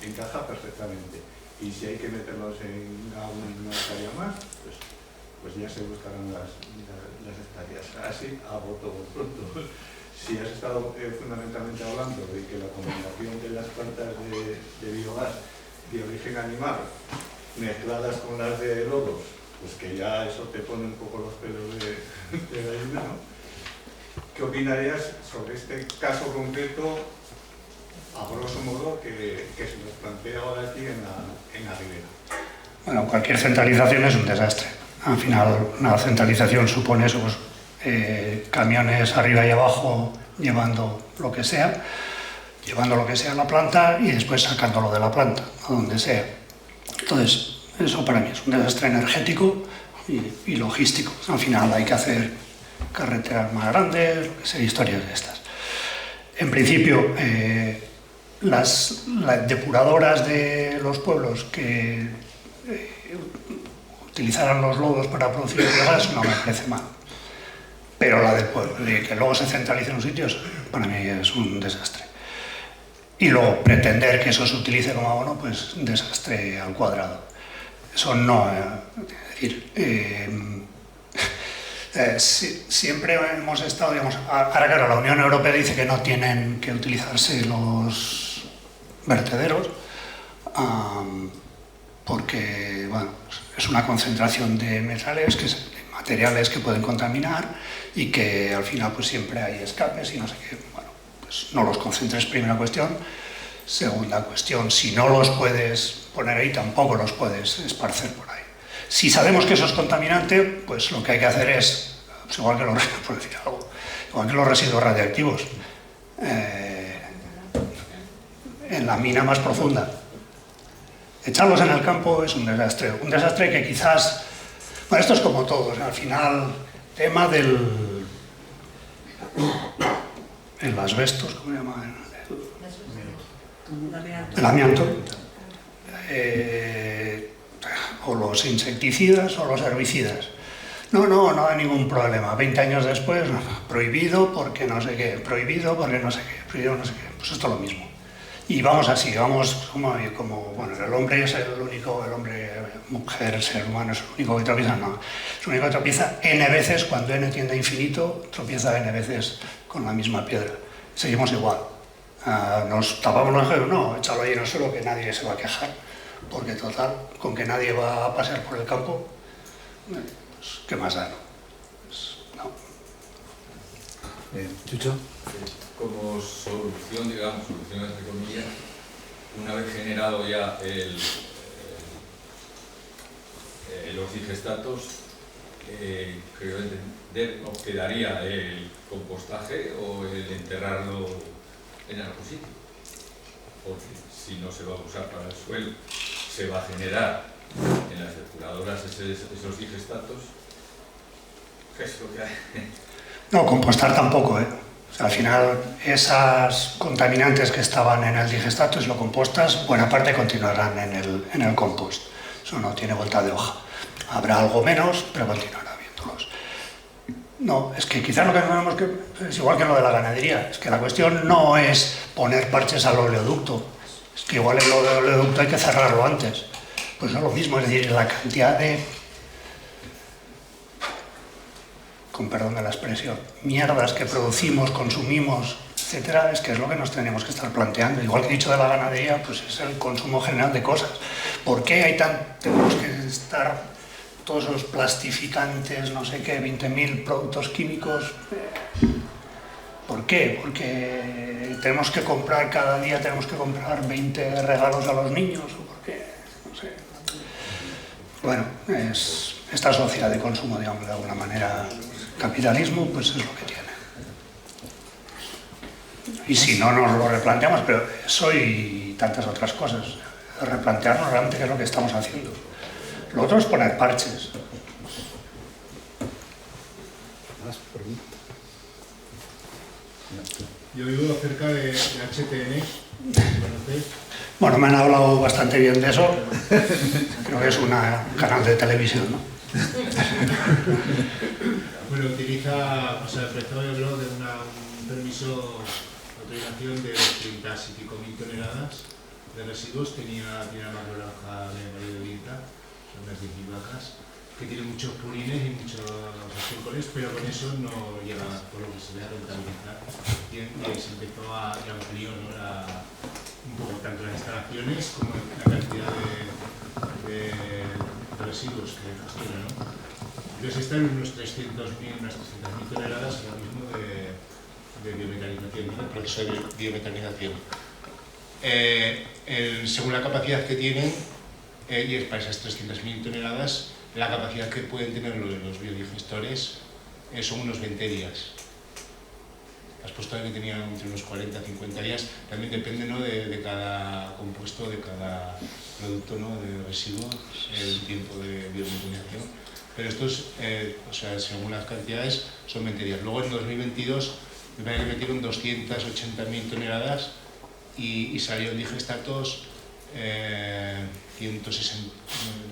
[SPEAKER 4] encaja perfectamente. Y si hay que meterlos en una hectárea más, pues ya se buscarán las hectáreas. Así a voto pronto. Si has estado fundamentalmente hablando de que la combinación de las plantas de biogás de origen animal mezcladas con las de lodos, pues que ya eso te pone un poco los pelos de gallina, ¿no? ¿Qué opinarías sobre este caso concreto, a grosso modo, que se nos plantea ahora aquí en la ribera? Bueno,
[SPEAKER 2] cualquier centralización es un desastre. Al final, una centralización supone eso, pues, camiones arriba y abajo llevando lo que sea a la planta y después sacándolo de la planta, a donde sea. Entonces, eso para mí es un desastre energético y logístico. Al final hay que hacer carreteras más grandes, lo que sea, historias de estas. En principio, las depuradoras de los pueblos que utilizaran los lodos para producir biogás no me parece mal. Pero la del pueblo, que luego se centralice en los sitios, para mí es un desastre. Y luego pretender que eso se utilice como abono, pues un desastre al cuadrado. Eso no, es decir, siempre hemos estado, digamos, ahora claro, la Unión Europea dice que no tienen que utilizarse los vertederos porque, bueno, es una concentración de metales, de materiales que pueden contaminar y que al final pues siempre hay escapes y no sé qué. Bueno, pues no los concentres, primera cuestión. Segunda cuestión, si no los puedes poner ahí, tampoco los puedes esparcer por ahí. Si sabemos que eso es contaminante, pues lo que hay que hacer es, pues igual que por decir algo, igual que los residuos radiactivos, en la mina más profunda. Echarlos en el campo es un desastre que quizás, bueno, esto es como todo, o sea, al final, tema del el asbestos, ¿cómo se llama? El amianto, o los insecticidas o los herbicidas. No hay ningún problema. 20 años después, prohibido porque no sé qué, prohibido porque no sé qué, prohibido no sé qué. Pues esto es lo mismo. Y vamos así, vamos como bueno, el hombre es el único, el hombre, mujer, ser humano es el único que tropieza, no. Es el único que tropieza n veces, cuando n tiende a infinito, tropieza n veces con la misma piedra. Seguimos igual. Nos tapamos los ojos, no, échalo ahí en el suelo que nadie se va a quejar, porque total, con que nadie va a pasear por el campo, pues, ¿qué más da? Pues, no.
[SPEAKER 1] Chucho.
[SPEAKER 5] Como solución, digamos, solución entre comillas, una vez generado ya los digestatos, creo entender, ¿no? ¿Quedaría el compostaje o el enterrarlo en algún sitio? Porque si no se va a usar para el suelo, se va a generar en las depuradoras esos digestatos. ¿Qué es lo que hay?
[SPEAKER 2] No, compostar tampoco, ¿eh? O sea, al final, esas contaminantes que estaban en el digestato, si lo compostas, buena parte continuarán en el compost. Eso no tiene vuelta de hoja. Habrá algo menos, pero continuará habiéndolos. No, es que quizás lo que tenemos que... Es igual que lo de la ganadería. Es que la cuestión no es poner parches al oleoducto. Es que igual el oleoducto hay que cerrarlo antes. Pues no es lo mismo, es decir, la cantidad de... con perdón de la expresión, mierdas que producimos, consumimos, etcétera, es que es lo que nos tenemos que estar planteando. Igual que he dicho de la ganadería, pues es el consumo general de cosas. ¿Por qué tenemos que estar todos esos plastificantes, no sé qué, 20.000 productos químicos? ¿Por qué? Porque tenemos que comprar cada día, tenemos que comprar 20 regalos a los niños, ¿o por qué? No sé. Bueno, es esta sociedad de consumo, digamos, de alguna manera, capitalismo, pues es lo que tiene. Y si no nos lo replanteamos, pero eso y tantas otras cosas, replantearnos realmente qué es lo que estamos haciendo. Lo otro es poner parches.
[SPEAKER 6] Yo he oído acerca de HTN, ¿conocéis?
[SPEAKER 2] Bueno, me han hablado bastante bien de eso. Creo que es un canal de televisión, ¿no?
[SPEAKER 6] Bueno, utiliza, o sea, empezó yo creo de un permiso, autorización de 30 y pico mil toneladas de residuos, tenía una granja de variedad, son unas 10.000 vacas, que tiene muchos purines y muchos azúcares, pero con eso no llega por lo que se ve a rentabilizar. Y se empezó a ampliar, ¿no? Un poco tanto las instalaciones como la cantidad de residuos que gestiona, ¿no? Entonces están unos 300.000 toneladas ahora mismo de biometanización, ¿no? El proceso de biometanización. Según la capacidad que tienen, y es para esas 300.000 toneladas, la capacidad que pueden tener los biodigestores son unos 20 días. Has puesto que tenían entre unos 40 y 50 días, también depende, ¿no?, de cada compuesto, de cada producto, ¿no?, de residuo, el tiempo de biometanización. Pero estos, o sea, según las cantidades, son 20 días. Luego en 2022 me parece que metieron 280.000 toneladas y salió en digestatos 160,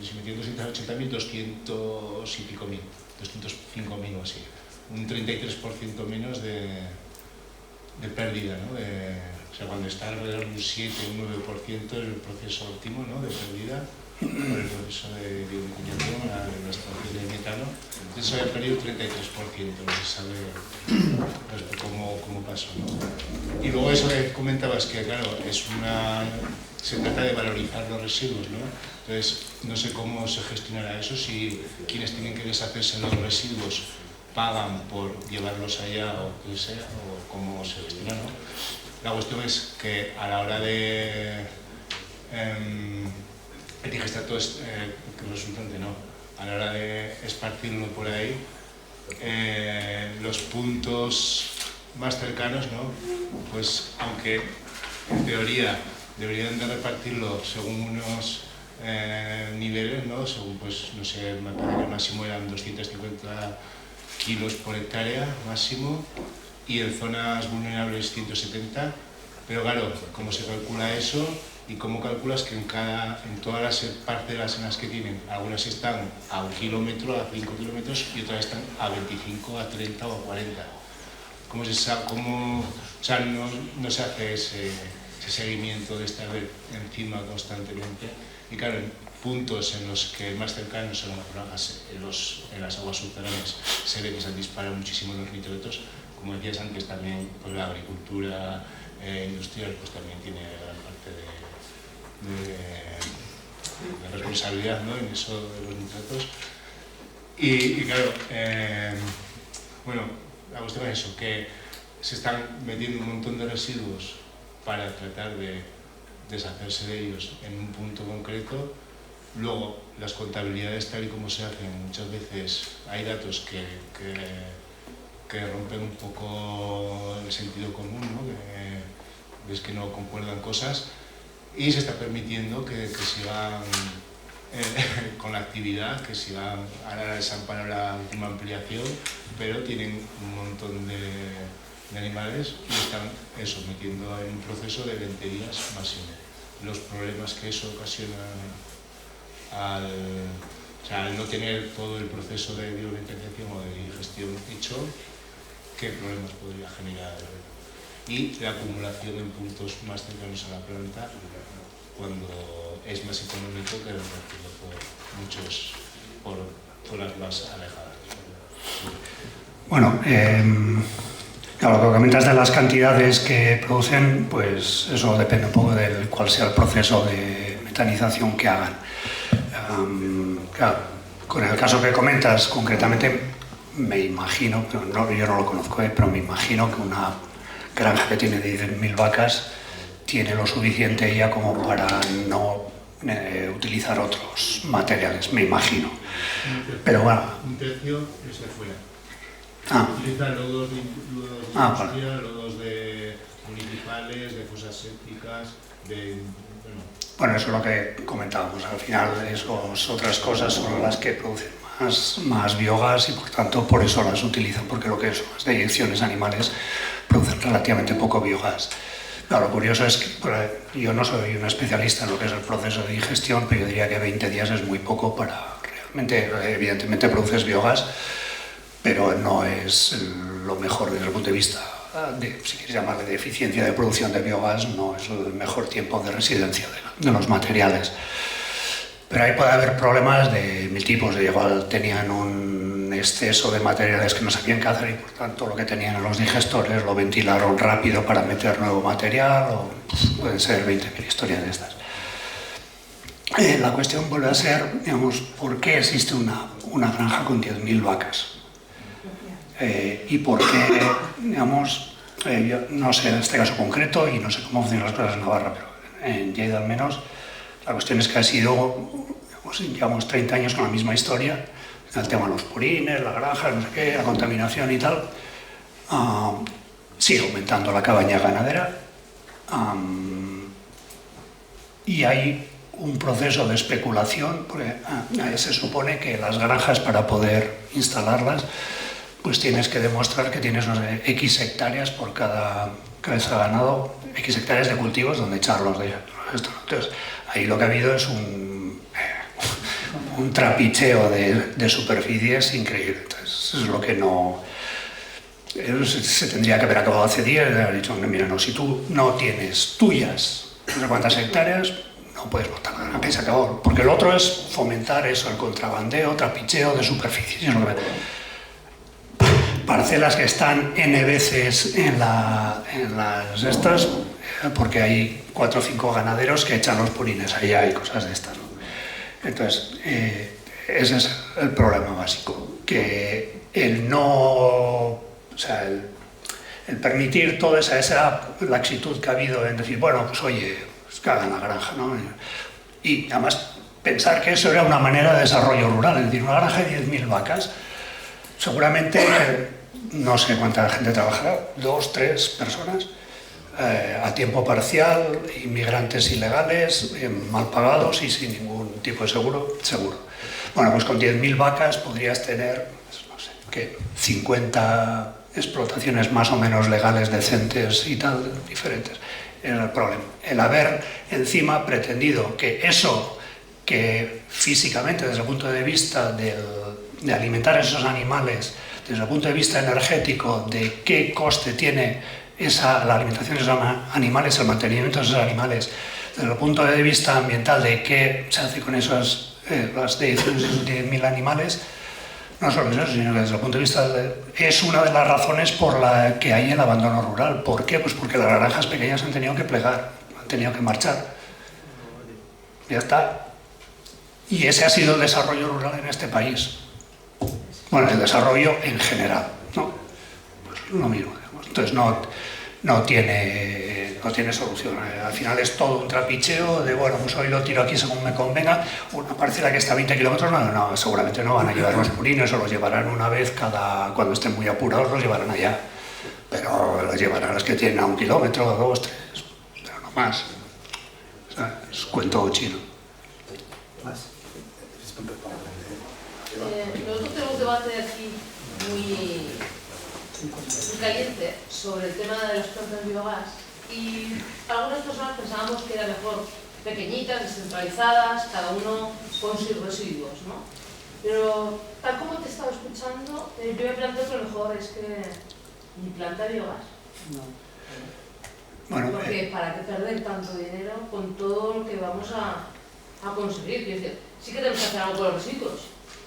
[SPEAKER 6] si metieron 280.000, 200 y pico mil, 205.000 o así. Un 33% menos de pérdida, ¿no? O sea, cuando está alrededor de un 7 o un 9% es el proceso óptimo, ¿no?, de pérdida por el proceso de biometanización, la extracción de metano. Entonces se había perdido un 33%, no se sabe cómo pasó, ¿no? Y luego eso que comentabas, que claro, se trata de valorizar los residuos, ¿no? Entonces no sé cómo se gestionará eso, si quienes tienen que deshacerse de los residuos pagan por llevarlos allá o qué sea, o cómo se gestiona, ¿no? La cuestión es que a la hora de digestar todo el resultante, ¿no?, a la hora de esparcirlo por ahí, los puntos más cercanos, ¿no?, pues aunque en teoría deberían de repartirlo según unos niveles, ¿no?, según, pues, no sé, me parece que el máximo eran 250 kilos por hectárea máximo, y en zonas vulnerables 170, pero claro, ¿cómo se calcula eso? ¿Y cómo calculas que en todas las parcelas en las que tienen, algunas están a 1 kilómetro, a 5 kilómetros, y otras están a 25, a 30 o a 40? ¿Cómo se sabe? O sea, no se hace ese seguimiento de estar encima constantemente? Y claro, en puntos en los que más cercanos a lo mejor en las aguas subterráneas se ve que se disparan muchísimo los nitratos. Como decías antes, también pues, la agricultura industrial pues, también tiene gran parte de responsabilidad, ¿no?, en eso de los nitratos. Y claro, bueno, la cuestión es eso, que se están metiendo un montón de residuos para tratar de deshacerse de ellos en un punto concreto. Luego, las contabilidades tal y como se hacen, muchas veces hay datos que rompen un poco el sentido común, ¿no?, que ves que no concuerdan cosas, y se está permitiendo que sigan con la actividad, que sigan, ahora les han parado la última ampliación, pero tienen un montón de animales y están metiendo en un proceso de 20 días máximo. Los problemas que eso ocasiona al no tener todo el proceso de biometanización o de digestión hecho, qué problemas podría generar, y la acumulación en puntos más cercanos a la planta cuando es más económico que repartirlo por zonas más alejadas.
[SPEAKER 2] Bueno, claro, lo que comentas de las cantidades que producen, pues eso depende un poco de cuál sea el proceso de metanización que hagan. Claro, con el caso que comentas concretamente, me imagino, pero yo no lo conozco, pero me imagino que una granja que tiene 10.000 vacas tiene lo suficiente ella como para no utilizar otros materiales, me imagino. Pero bueno.
[SPEAKER 6] Un tercio es de fuera. Utilizan lodos de industria, lodos de municipales, de fosas sépticas,
[SPEAKER 2] Bueno, eso es lo que comentábamos. Al final, esas otras cosas son las que producen más biogás y por tanto por eso las utilizan, porque lo que son las deyecciones animales producen relativamente poco biogás. Claro, lo curioso es que yo no soy un especialista en lo que es el proceso de digestión, pero yo diría que 20 días es muy poco para realmente, evidentemente produces biogás, pero no es lo mejor desde el punto de vista si quieres llamarle de eficiencia de producción de biogás, no es el mejor tiempo de residencia de los materiales. Pero ahí puede haber problemas de mil tipos. Igual tenían un exceso de materiales que no sabían qué hacer y por tanto lo que tenían en los digestores lo ventilaron rápido para meter nuevo material, o pueden ser 20.000 historias de estas. La cuestión vuelve a ser, digamos, ¿por qué existe una granja con 10.000 vacas? Y por qué, digamos, yo no sé en este caso concreto y no sé cómo funcionan las cosas en Navarra, pero en Lleida al menos, la cuestión es que ha sido, digamos, llevamos 30 años con la misma historia. el tema de los purines, la granja, no sé qué, la contaminación y tal, sigue aumentando la cabaña ganadera y hay un proceso de especulación, porque se supone que las granjas, para poder instalarlas, pues tienes que demostrar que tienes, no sé, X hectáreas por cada cabeza de ganado, X hectáreas de cultivos donde echarlos de esto. Entonces, ahí lo que ha habido es un trapicheo de superficies increíble. Entonces, es lo que no... Se tendría que haber acabado hace días y haber dicho, mira, no, si tú no tienes tuyas, no sé cuántas hectáreas, no puedes montar la granja y se acabó. Porque lo otro es fomentar eso, el contrabandeo, trapicheo de superficies. Parcelas que están N veces en las estas, porque hay 4 o 5 ganaderos que echan los purines allá hay cosas de estas, ¿no? Entonces, ese es el problema básico, que el no, o sea, el permitir toda esa laxitud que ha habido en decir, bueno, pues oye, pues que hagan la granja, ¿no? Y además pensar que eso era una manera de desarrollo rural, es decir, una granja de 10.000 vacas, seguramente, no sé cuánta gente trabajará, 2, 3 personas, a tiempo parcial, inmigrantes ilegales, mal pagados y sin ningún tipo de seguro. Bueno, pues con 10.000 vacas podrías tener, no sé, ¿qué? 50 explotaciones más o menos legales, decentes y tal, diferentes. Era el problema. El haber encima pretendido que eso, que físicamente, desde el punto de vista de alimentar a esos animales, desde el punto de vista energético, de qué coste tiene la alimentación de esos animales, el mantenimiento de esos animales, desde el punto de vista ambiental, de qué se hace con esas las dedicaciones de esos 10.000 animales, no solo eso, sino que desde el punto de vista es una de las razones por la que hay el abandono rural. ¿Por qué? Pues porque las granjas pequeñas han tenido que plegar, han tenido que marchar. Ya está. Y ese ha sido el desarrollo rural en este país. Bueno, el desarrollo en general, ¿no? Pues lo mismo, digamos. Entonces no tiene solución. Al final es todo un trapicheo de, bueno, pues hoy lo tiro aquí según me convenga. Una parcela que está a 20 kilómetros, no, seguramente no van a llevar los purines, o los llevarán una vez cuando estén muy apurados, los llevarán allá. Pero los llevarán los que tienen a 1 kilómetro, 2, 3, pero no más. O sea, es cuento chino.
[SPEAKER 7] Nosotros tenemos un debate aquí muy caliente sobre el tema de las plantas de biogás y algunas personas pensábamos que era mejor pequeñitas, descentralizadas, cada uno con sus residuos, ¿no? Pero tal como te estaba escuchando, yo me planteo que lo mejor es que ni planta de biogás. No.
[SPEAKER 2] Bueno,
[SPEAKER 7] porque para qué perder tanto dinero con todo lo que vamos a conseguir. Quiero decir, sí que tenemos que hacer algo con los residuos,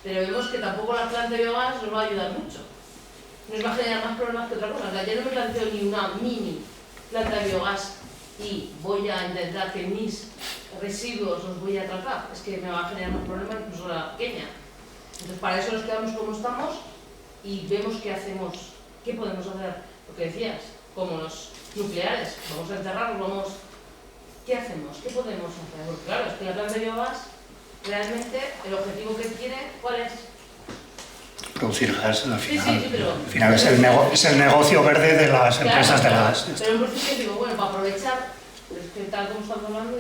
[SPEAKER 7] pero vemos que tampoco la planta de biogás nos va a ayudar mucho. Nos va a generar más problemas que otra cosa. O sea, yo no me planteo ni una mini planta de biogás y voy a intentar que mis residuos los voy a tratar. Es que me va a generar más problemas incluso la pequeña. Entonces, para eso nos quedamos como estamos y vemos qué hacemos, qué podemos hacer. Lo que decías, como los nucleares, vamos a enterrarlos, ¿qué hacemos? ¿Qué podemos hacer? Porque claro, es que la planta de biogás, realmente, el objetivo que tiene, ¿cuál es?
[SPEAKER 2] Producir gas, al final.
[SPEAKER 7] Sí, pero,
[SPEAKER 2] al final es el negocio verde de las empresas de gas.
[SPEAKER 7] Pero en principio digo, bueno, para aprovechar, pero es que tal como estamos hablando,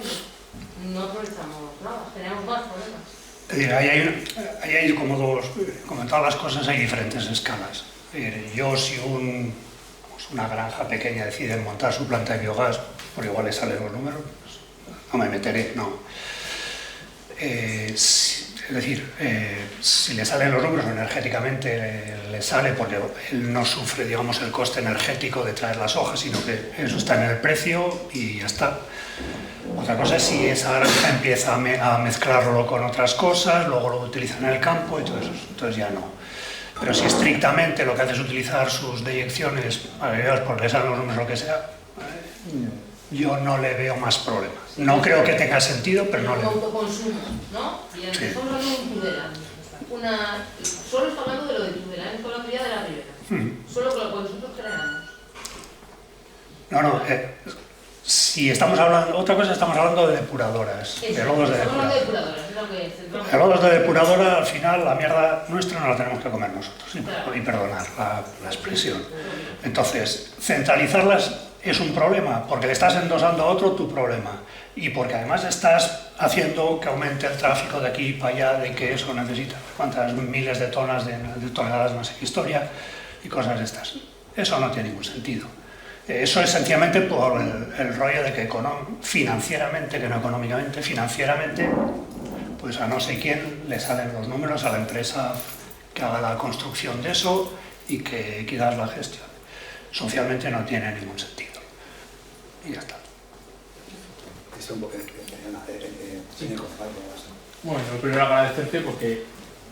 [SPEAKER 7] no aprovechamos nada, tenemos más problemas.
[SPEAKER 2] Es decir, ahí hay como en todas las cosas hay diferentes escalas. Yo si una granja pequeña decide montar su planta de biogás, por igual le salen los números, pues no me meteré, no. Es decir, si le salen los números energéticamente, le sale porque él no sufre, digamos, el coste energético de traer las hojas, sino que eso está en el precio y ya está. Otra cosa es si esa granja empieza a mezclarlo con otras cosas, luego lo utiliza en el campo y todo eso, entonces ya no. Pero si estrictamente lo que hace es utilizar sus deyecciones, porque le salen los números, lo que sea, yo no le veo más problemas. No creo que tenga sentido, pero no le veo.
[SPEAKER 7] Autoconsumo, ¿no? Y
[SPEAKER 2] Sí.
[SPEAKER 7] estamos hablando de un Tudela. Solo está hablando de lo de Tudela, esto hablando ya de la ribera. Solo con lo que nosotros generamos.
[SPEAKER 2] No, Si estamos hablando, otra cosa, estamos hablando de depuradoras, de lodos de
[SPEAKER 7] Estamos hablando de
[SPEAKER 2] depuradora.
[SPEAKER 7] depuradoras, es lo que centramos.
[SPEAKER 2] De lodos de depuradora, al final, la mierda nuestra no la tenemos que comer nosotros,
[SPEAKER 7] Claro.
[SPEAKER 2] y perdonar la expresión. Entonces, centralizarlas es un problema, porque le estás endosando a otro tu problema, y porque además estás haciendo que aumente el tráfico de aquí para allá, de que eso necesita cuántas miles de toneladas, no sé qué historia, y cosas de estas. Eso no tiene ningún sentido. Eso es sencillamente por el rollo de que financieramente, que no económicamente, financieramente, pues a no sé quién le salen los números a la empresa que haga la construcción de eso y que das la gestión. Socialmente no tiene ningún sentido. Y ya está.
[SPEAKER 3] Bueno, yo primero agradecerte porque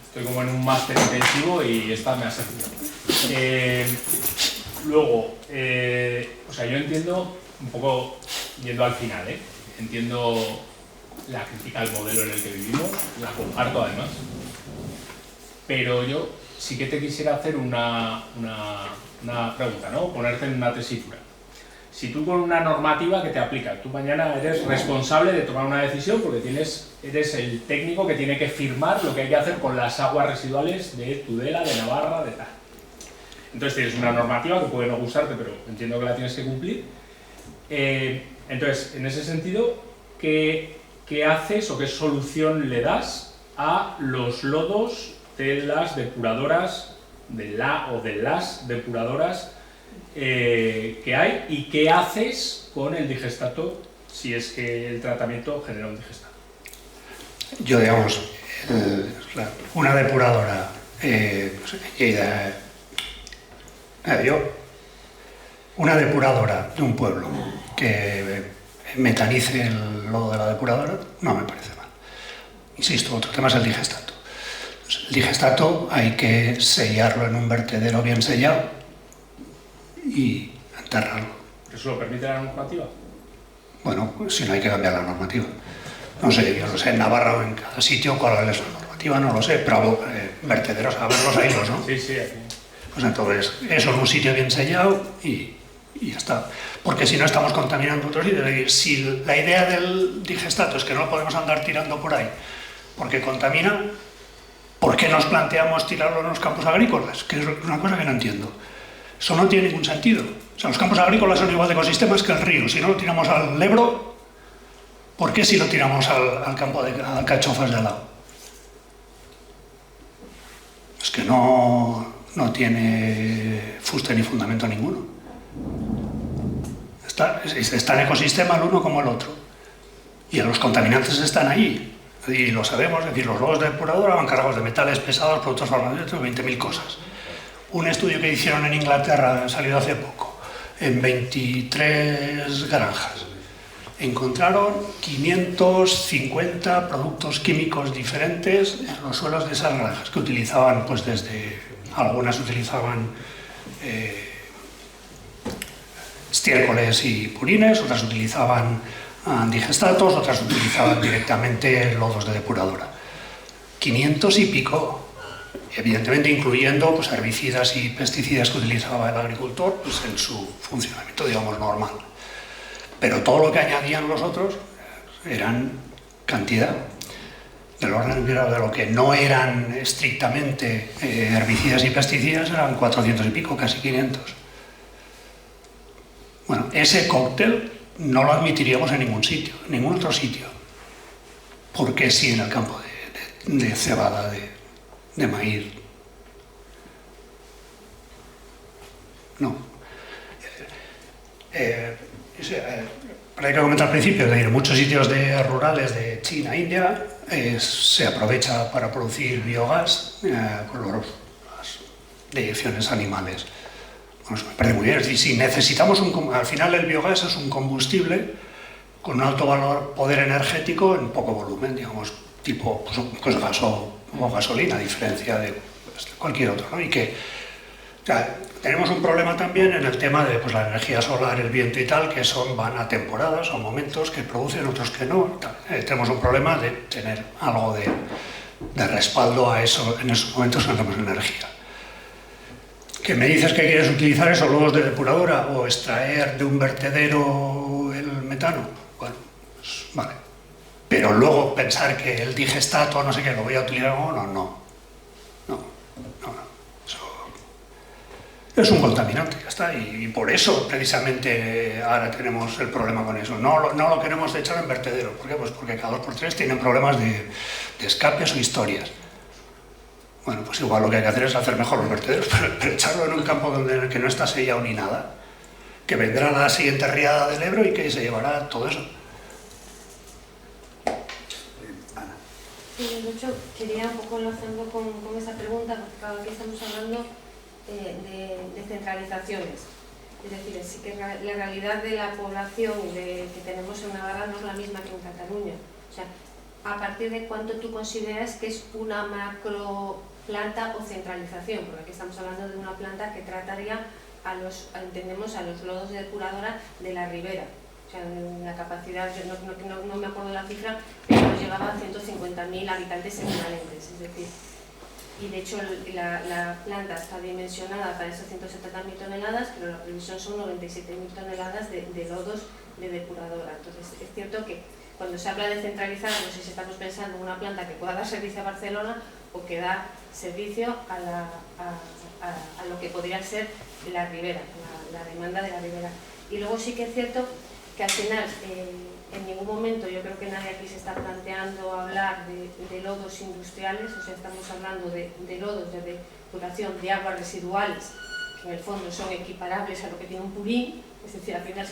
[SPEAKER 3] estoy como en un máster intensivo y esta me ha servido. Luego, o sea, yo entiendo un poco, yendo al final, entiendo la crítica al modelo en el que vivimos, la comparto además, pero yo sí que te quisiera hacer una pregunta, ¿no? Ponerte en una tesitura. Si tú con una normativa que te aplica, tú mañana eres responsable de tomar una decisión porque eres el técnico que tiene que firmar lo que hay que hacer con las aguas residuales de Tudela, de Navarra, de tal. Entonces tienes una normativa que puede no gustarte, pero entiendo que la tienes que cumplir. Entonces, en ese sentido, ¿qué haces o qué solución le das a los lodos de las depuradoras, de las depuradoras que hay? ¿Y qué haces con el digestato si es que el tratamiento genera un digestato?
[SPEAKER 2] Yo, digamos, una depuradora, una depuradora de un pueblo que metanice el lodo de la depuradora, no me parece mal. Insisto, otro tema es el digestato. El digestato hay que sellarlo en un vertedero bien sellado y enterrarlo.
[SPEAKER 3] ¿Eso lo permite la normativa?
[SPEAKER 2] Bueno, pues si no hay que cambiar la normativa. No sé, yo no sé, en Navarra o en cada sitio cuál es la normativa, no lo sé, pero vertederos, a ver los ailos, ¿no?
[SPEAKER 3] Sí, sí, aquí.
[SPEAKER 2] Pues entonces, eso en un sitio bien sellado y ya está. Porque si no estamos contaminando otro sitio. Es decir, si la idea del digestato es que no lo podemos andar tirando por ahí porque contamina, ¿por qué nos planteamos tirarlo en los campos agrícolas? Que es una cosa que no entiendo. Eso no tiene ningún sentido. O sea, los campos agrícolas son igual de ecosistemas que el río. Si no lo tiramos al Ebro, ¿por qué si lo tiramos al campo de alcachofas de al lado? Es que no tiene fuste ni fundamento ninguno. Está en ecosistema el uno como el otro. Y los contaminantes están ahí. Y lo sabemos, es decir, los lodos de depuradora van cargados de metales pesados, productos farmacéuticos, 20.000 cosas. Un estudio que hicieron en Inglaterra, salido hace poco, en 23 granjas, encontraron 550 productos químicos diferentes en los suelos de esas granjas, que utilizaban, pues desde, algunas utilizaban estiércoles y purines, otras utilizaban digestatos, otras utilizaban directamente lodos de depuradora. 500 y pico, evidentemente incluyendo pues, herbicidas y pesticidas que utilizaba el agricultor pues, en su funcionamiento, digamos, normal. Pero todo lo que añadían los otros eran cantidad. Del orden de lo que no eran estrictamente herbicidas y pesticidas eran 400 y pico, casi 500. Bueno, ese cóctel no lo admitiríamos en ningún sitio, en ningún otro sitio. ¿Por qué sí en el campo de cebada, de maíz? No. Hay que comentar al principio, es decir, en muchos sitios rurales de China, India, se aprovecha para producir biogás con las deyecciones animales. Bueno, eso me parece muy bien. Es decir, si necesitamos al final el biogás es un combustible con un alto poder energético en poco volumen, digamos, tipo pues gaso o gasolina, a diferencia de cualquier otro, ¿no? Y que tenemos un problema también en el tema de pues, la energía solar, el viento y tal, que van a temporadas o momentos que producen, otros que no. Tenemos un problema de tener algo de respaldo a eso en esos momentos que no tenemos energía. Que me dices que quieres utilizar esos lodos de depuradora o extraer de un vertedero el metano. Bueno, pues vale. Pero luego pensar que el digestato, no sé qué, lo voy a utilizar, no. Eso es un contaminante, ya está. Y por eso, precisamente, ahora tenemos el problema con eso. No lo queremos echar en vertedero. ¿Por qué? Pues porque cada 2 por 3 tienen problemas de escapes o historias. Bueno, pues igual lo que hay que hacer es hacer mejor los vertederos, pero echarlo en un campo en el que no está sellado ni nada, que vendrá la siguiente riada del Ebro y que se llevará todo eso.
[SPEAKER 1] Ana.
[SPEAKER 8] Sí, de hecho, quería un poco enlazando con esa pregunta, porque claro, aquí estamos hablando de centralizaciones. Es decir, sí que la realidad de la población que tenemos en Navarra no es la misma que en Cataluña. O sea, ¿a partir de cuánto tú consideras que es una macro planta o centralización? Porque aquí estamos hablando de una planta que trataría entendemos a los lodos de depuradora de la ribera. O sea, la capacidad, no me acuerdo la cifra, pero llegaba a 150.000 habitantes equivalentes. Es decir, y de hecho la planta está dimensionada para esas 170.000 toneladas, pero la previsión son 97.000 toneladas de lodos de depuradora. Entonces, es cierto que cuando se habla de centralizar, no sé si estamos pensando en una planta que pueda dar servicio a Barcelona o que da servicio a lo que podría ser la ribera, la demanda de la ribera. Y luego sí que es cierto que al final, en ningún momento yo creo que nadie aquí se está planteando hablar de lodos industriales, o sea, estamos hablando de lodos de depuración de aguas residuales, que en el fondo son equiparables a lo que tiene un purín, es decir, al final.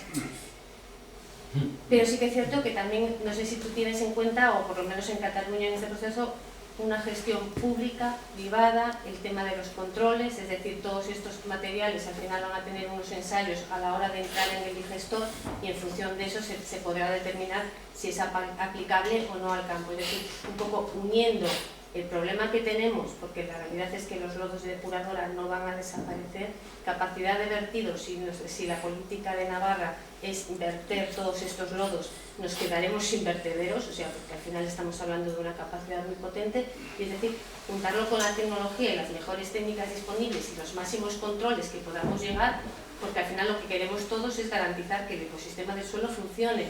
[SPEAKER 8] Pero sí que es cierto que también, no sé si tú tienes en cuenta, o por lo menos en Cataluña en este proceso, una gestión pública, privada, el tema de los controles, es decir, todos estos materiales al final van a tener unos ensayos a la hora de entrar en el digestor y en función de eso se podrá determinar si es aplicable o no al campo. Es decir, un poco uniendo el problema que tenemos, porque la realidad es que los lodos de depuradora no van a desaparecer, capacidad de vertido, si la política de Navarra es verter todos estos lodos, nos quedaremos sin vertederos, o sea, porque al final estamos hablando de una capacidad muy potente, y es decir, juntarlo con la tecnología y las mejores técnicas disponibles y los máximos controles que podamos llegar, porque al final lo que queremos todos es garantizar que el ecosistema del suelo funcione.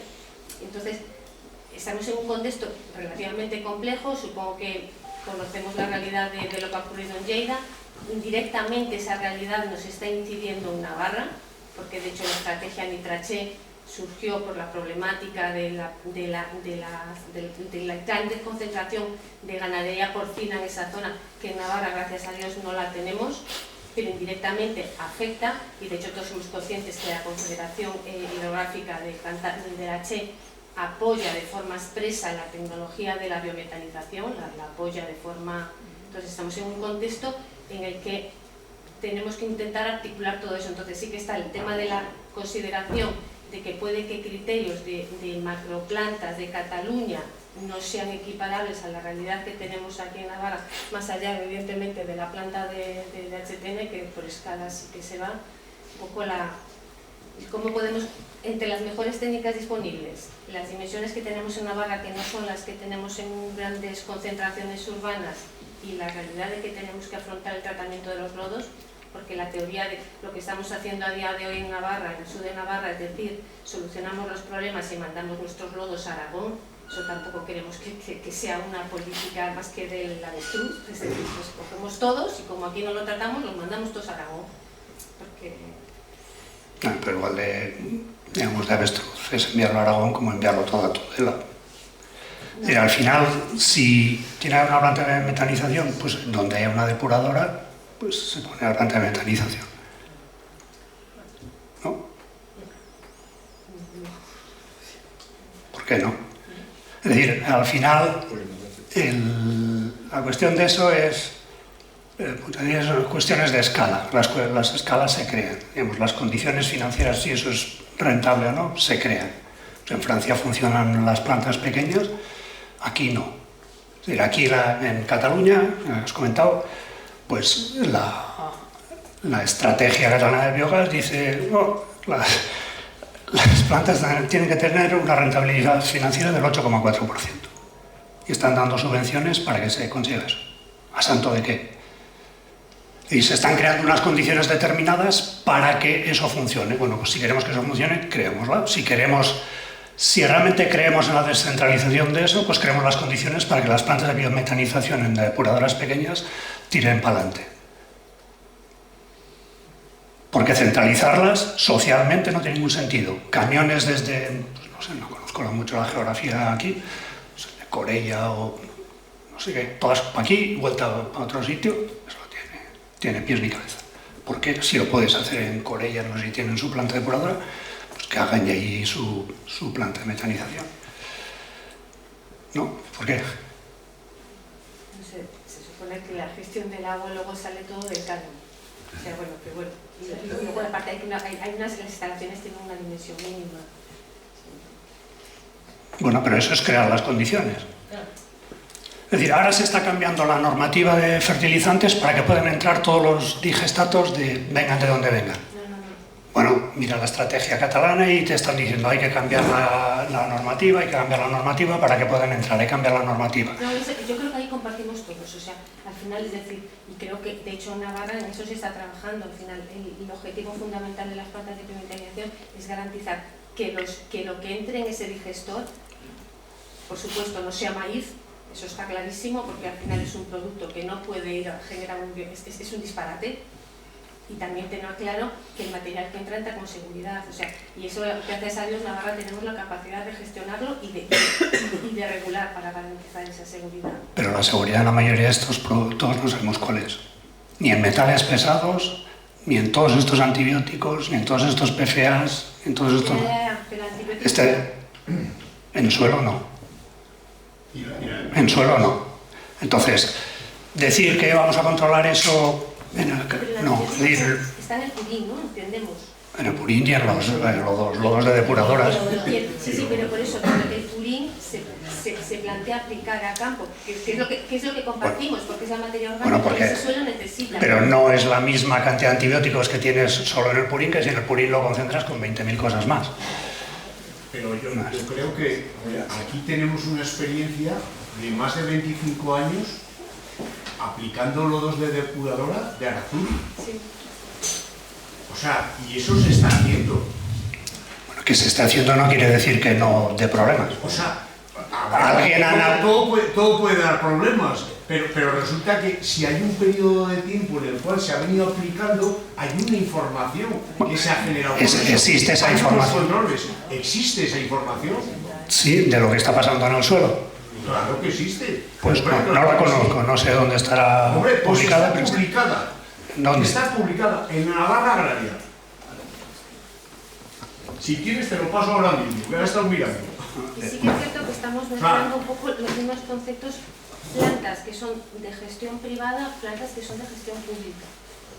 [SPEAKER 8] Entonces, estamos en un contexto relativamente complejo, supongo que conocemos la realidad de lo que ha ocurrido en Lleida, indirectamente esa realidad nos está incidiendo en Navarra, porque de hecho la estrategia Nitraché surgió por la problemática de la gran concentración de ganadería porcina en esa zona, que en Navarra, gracias a Dios, no la tenemos, pero indirectamente afecta, y de hecho todos somos conscientes que la Confederación Hidrográfica de la Che apoya de forma expresa la tecnología de la biometanización, la apoya de forma... Entonces estamos en un contexto en el que tenemos que intentar articular todo eso. Entonces sí que está el tema de la consideración de que puede que criterios de macroplantas de Cataluña no sean equiparables a la realidad que tenemos aquí en Navarra, más allá evidentemente de la planta de HTN, que por escala sí que se va, un poco cómo podemos, entre las mejores técnicas disponibles, las dimensiones que tenemos en Navarra, que no son las que tenemos en grandes concentraciones urbanas, y la realidad de que tenemos que afrontar el tratamiento de los lodos, porque la teoría de lo que estamos haciendo a día de hoy en Navarra, en el sur de Navarra, es decir, solucionamos los problemas y mandamos nuestros lodos a Aragón, eso tampoco queremos que sea una política más que del avestruz, es decir, pues cogemos todos y como aquí no lo tratamos, los mandamos todos a Aragón, porque...
[SPEAKER 2] Pero igual de avestruz es enviarlo a Aragón como enviarlo todo a Tudela. Al final, si tiene una planta de metanización, pues donde haya una depuradora, pues se pone la planta de metanización. ¿No? ¿Por qué no? Es decir, al final, la cuestión de eso es cuestiones de escala. Las escalas se crean. Digamos, las condiciones financieras, si eso es rentable o no, se crean. En Francia funcionan las plantas pequeñas, aquí no. Es decir, aquí en Cataluña, has comentado, pues la estrategia catalana de biogás dice no, las plantas tienen que tener una rentabilidad financiera del 8,4%. Y están dando subvenciones para que se consiga eso. ¿A santo de qué? Y se están creando unas condiciones determinadas para que eso funcione. Bueno, pues si queremos que eso funcione, creémosla. Si queremos Si realmente creemos en la descentralización de eso, pues creemos las condiciones para que las plantas de biometanización en depuradoras pequeñas tiren para adelante. Porque centralizarlas socialmente no tiene ningún sentido. Camiones desde, pues no sé, no conozco mucho la geografía aquí, no sé, de Corella o no sé qué, todas para aquí, vuelta a otro sitio, eso no tiene pies ni cabeza. Porque si lo puedes hacer en Corella, no sé si tienen su planta depuradora, pues que hagan ya ahí su planta de metanización. ¿No? ¿Por qué?
[SPEAKER 8] No sé, se supone que la gestión del agua luego sale todo del canon. O sea, bueno, que bueno. Y luego aparte hay unas, las instalaciones tienen una dimensión mínima.
[SPEAKER 2] Bueno, pero eso es crear las condiciones. Es decir, ahora se está cambiando la normativa de fertilizantes para que puedan entrar todos los digestatos vengan de donde vengan. Bueno, mira la estrategia catalana y te están diciendo hay que cambiar la normativa, hay que cambiar la normativa para que puedan entrar, hay que cambiar la normativa.
[SPEAKER 8] No, yo creo que ahí compartimos todos, o sea, al final, es decir, y creo que de hecho en Navarra en eso se está trabajando, al final el objetivo fundamental de las plantas de biometanización es garantizar que lo que entre en ese digestor, por supuesto, no sea maíz, eso está clarísimo, porque al final es un producto que no puede ir a generar es un disparate. Y también tener claro que el material que entra con seguridad, o sea, y eso gracias a Dios Navarra tenemos la capacidad de gestionarlo y de regular para garantizar esa seguridad.
[SPEAKER 2] Pero la seguridad en la mayoría de estos productos no sabemos cuál es. Ni en metales pesados, ni en todos estos antibióticos, ni en todos estos PFAs, en todos estos...
[SPEAKER 8] Pero antibióticos...
[SPEAKER 2] En suelo no. En suelo no. Entonces, decir que vamos a controlar eso... No,
[SPEAKER 8] está en el purín, ¿no? Entendemos.
[SPEAKER 2] En el purín y en los lodos de depuradoras.
[SPEAKER 8] Sí, pero por eso el purín se plantea aplicar a campo, que es lo que compartimos, porque es la materia orgánica que ese suelo necesita.
[SPEAKER 2] Pero no es la misma cantidad de antibióticos que tienes solo en el purín que si en el purín lo concentras con 20.000 cosas más.
[SPEAKER 6] Pero yo creo que aquí tenemos una experiencia de más de 25 años aplicando lodos de depuradora de Aracuri. Sí. O sea, y eso se está haciendo.
[SPEAKER 2] Bueno, que se está haciendo no quiere decir que no dé problemas.
[SPEAKER 6] O sea, todo puede dar problemas, pero resulta que si hay un periodo de tiempo en el cual se ha venido aplicando, hay una información que se ha generado.
[SPEAKER 2] ¿Existe esa información?
[SPEAKER 6] ¿Existe esa información?
[SPEAKER 2] Sí, de lo que está pasando en el suelo.
[SPEAKER 6] Claro que existe.
[SPEAKER 2] Pues no la conozco, no sé dónde estará publicada.
[SPEAKER 6] Está publicada.
[SPEAKER 2] ¿Dónde?
[SPEAKER 6] Está publicada en la Navarra Agraria. Si quieres te lo paso ahora mismo, que ahora he estado mirando.
[SPEAKER 8] Y sí que es cierto que estamos mezclando un poco los mismos conceptos, plantas que son de gestión privada, plantas que son de gestión pública.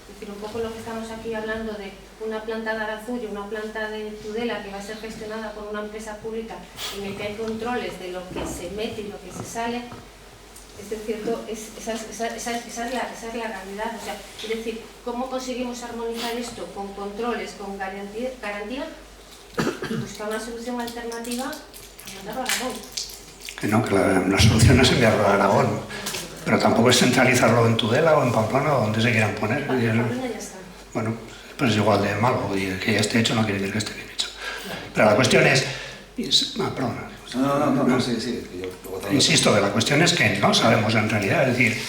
[SPEAKER 8] Es decir, un poco lo que estamos aquí hablando de una planta de Arazuri, una planta de Tudela que va a ser gestionada por una empresa pública en el que hay controles de lo que se mete y lo que se sale, es cierto, esa es la realidad. O sea, es decir, ¿cómo conseguimos armonizar esto con controles, con garantía y buscar una solución alternativa a mandarlo a Aragón?
[SPEAKER 2] Que no, que la solución es enviarlo a Aragón. Pero tampoco es centralizarlo en Tudela o en Pamplona o donde se quieran poner. Bueno, pues es igual de malo. Y el que ya esté hecho no quiere decir que esté bien hecho. Pero la cuestión es... perdona.
[SPEAKER 1] No, sí.
[SPEAKER 2] Insisto, que la cuestión es que no sabemos en realidad. Es decir,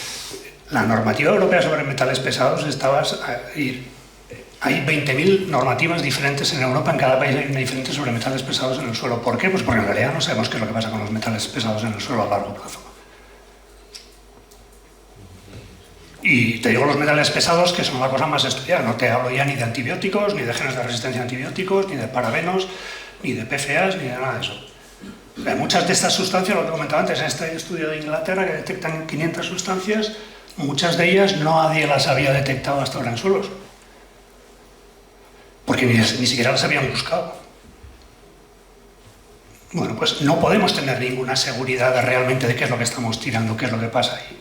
[SPEAKER 2] la normativa europea sobre metales pesados hay 20.000 normativas diferentes en Europa, en cada país hay una diferente sobre metales pesados en el suelo. ¿Por qué? Pues porque en realidad no sabemos qué es lo que pasa con los metales pesados en el suelo a largo plazo. Y te digo los metales pesados, que son la cosa más estudiada. No te hablo ya ni de antibióticos, ni de genes de resistencia a antibióticos, ni de parabenos, ni de PFAs, ni de nada de eso. Muchas de estas sustancias, lo que comentaba antes, en este estudio de Inglaterra, que detectan 500 sustancias, muchas de ellas nadie las había detectado hasta ahora en suelos. Porque ni siquiera las habían buscado. Bueno, pues no podemos tener ninguna seguridad realmente de qué es lo que estamos tirando, qué es lo que pasa ahí.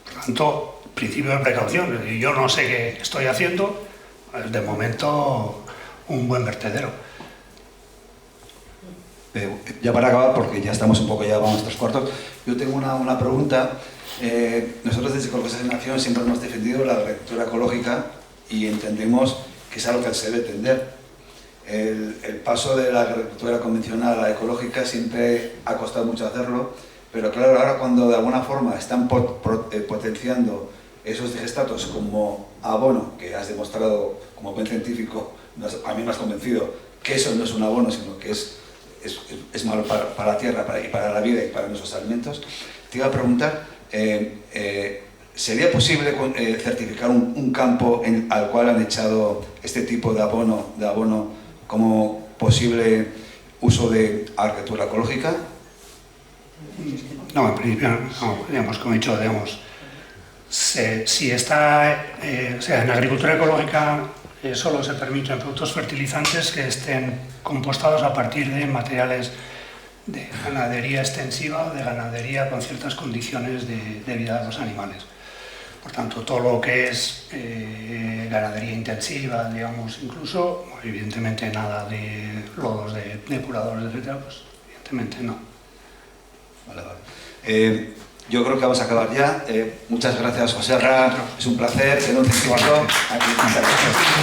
[SPEAKER 2] Por tanto, principio de precaución. Yo no sé qué estoy haciendo, pues de momento un buen vertedero.
[SPEAKER 1] Ya para acabar, porque ya estamos un poco, ya vamos 3/4, yo tengo una pregunta. Nosotros desde Ecologistas en Acción siempre hemos defendido la agricultura ecológica y entendemos que es algo que se debe tender. el paso de la agricultura convencional a la ecológica siempre ha costado mucho hacerlo, pero claro, ahora cuando de alguna forma están potenciando esos digestatos como abono, que has demostrado como buen científico, a mí me has convencido que eso no es un abono, sino que es malo para la tierra y para la vida y para nuestros alimentos, te iba a preguntar, ¿sería posible certificar un campo al cual han echado este tipo de abono como posible uso de agricultura ecológica?
[SPEAKER 2] No, en principio, no, digamos, como he dicho, digamos, si está, o sea, en agricultura ecológica solo se permiten productos fertilizantes que estén compostados a partir de materiales de ganadería extensiva o de ganadería con ciertas condiciones de vida de los animales. Por tanto, todo lo que es ganadería intensiva, digamos, incluso, evidentemente nada de lodos de depuradores, etcétera, pues evidentemente no.
[SPEAKER 1] Vale. Yo creo que vamos a acabar ya. Muchas gracias, José Ra. Es un placer tener un científico aquí. Muchas gracias.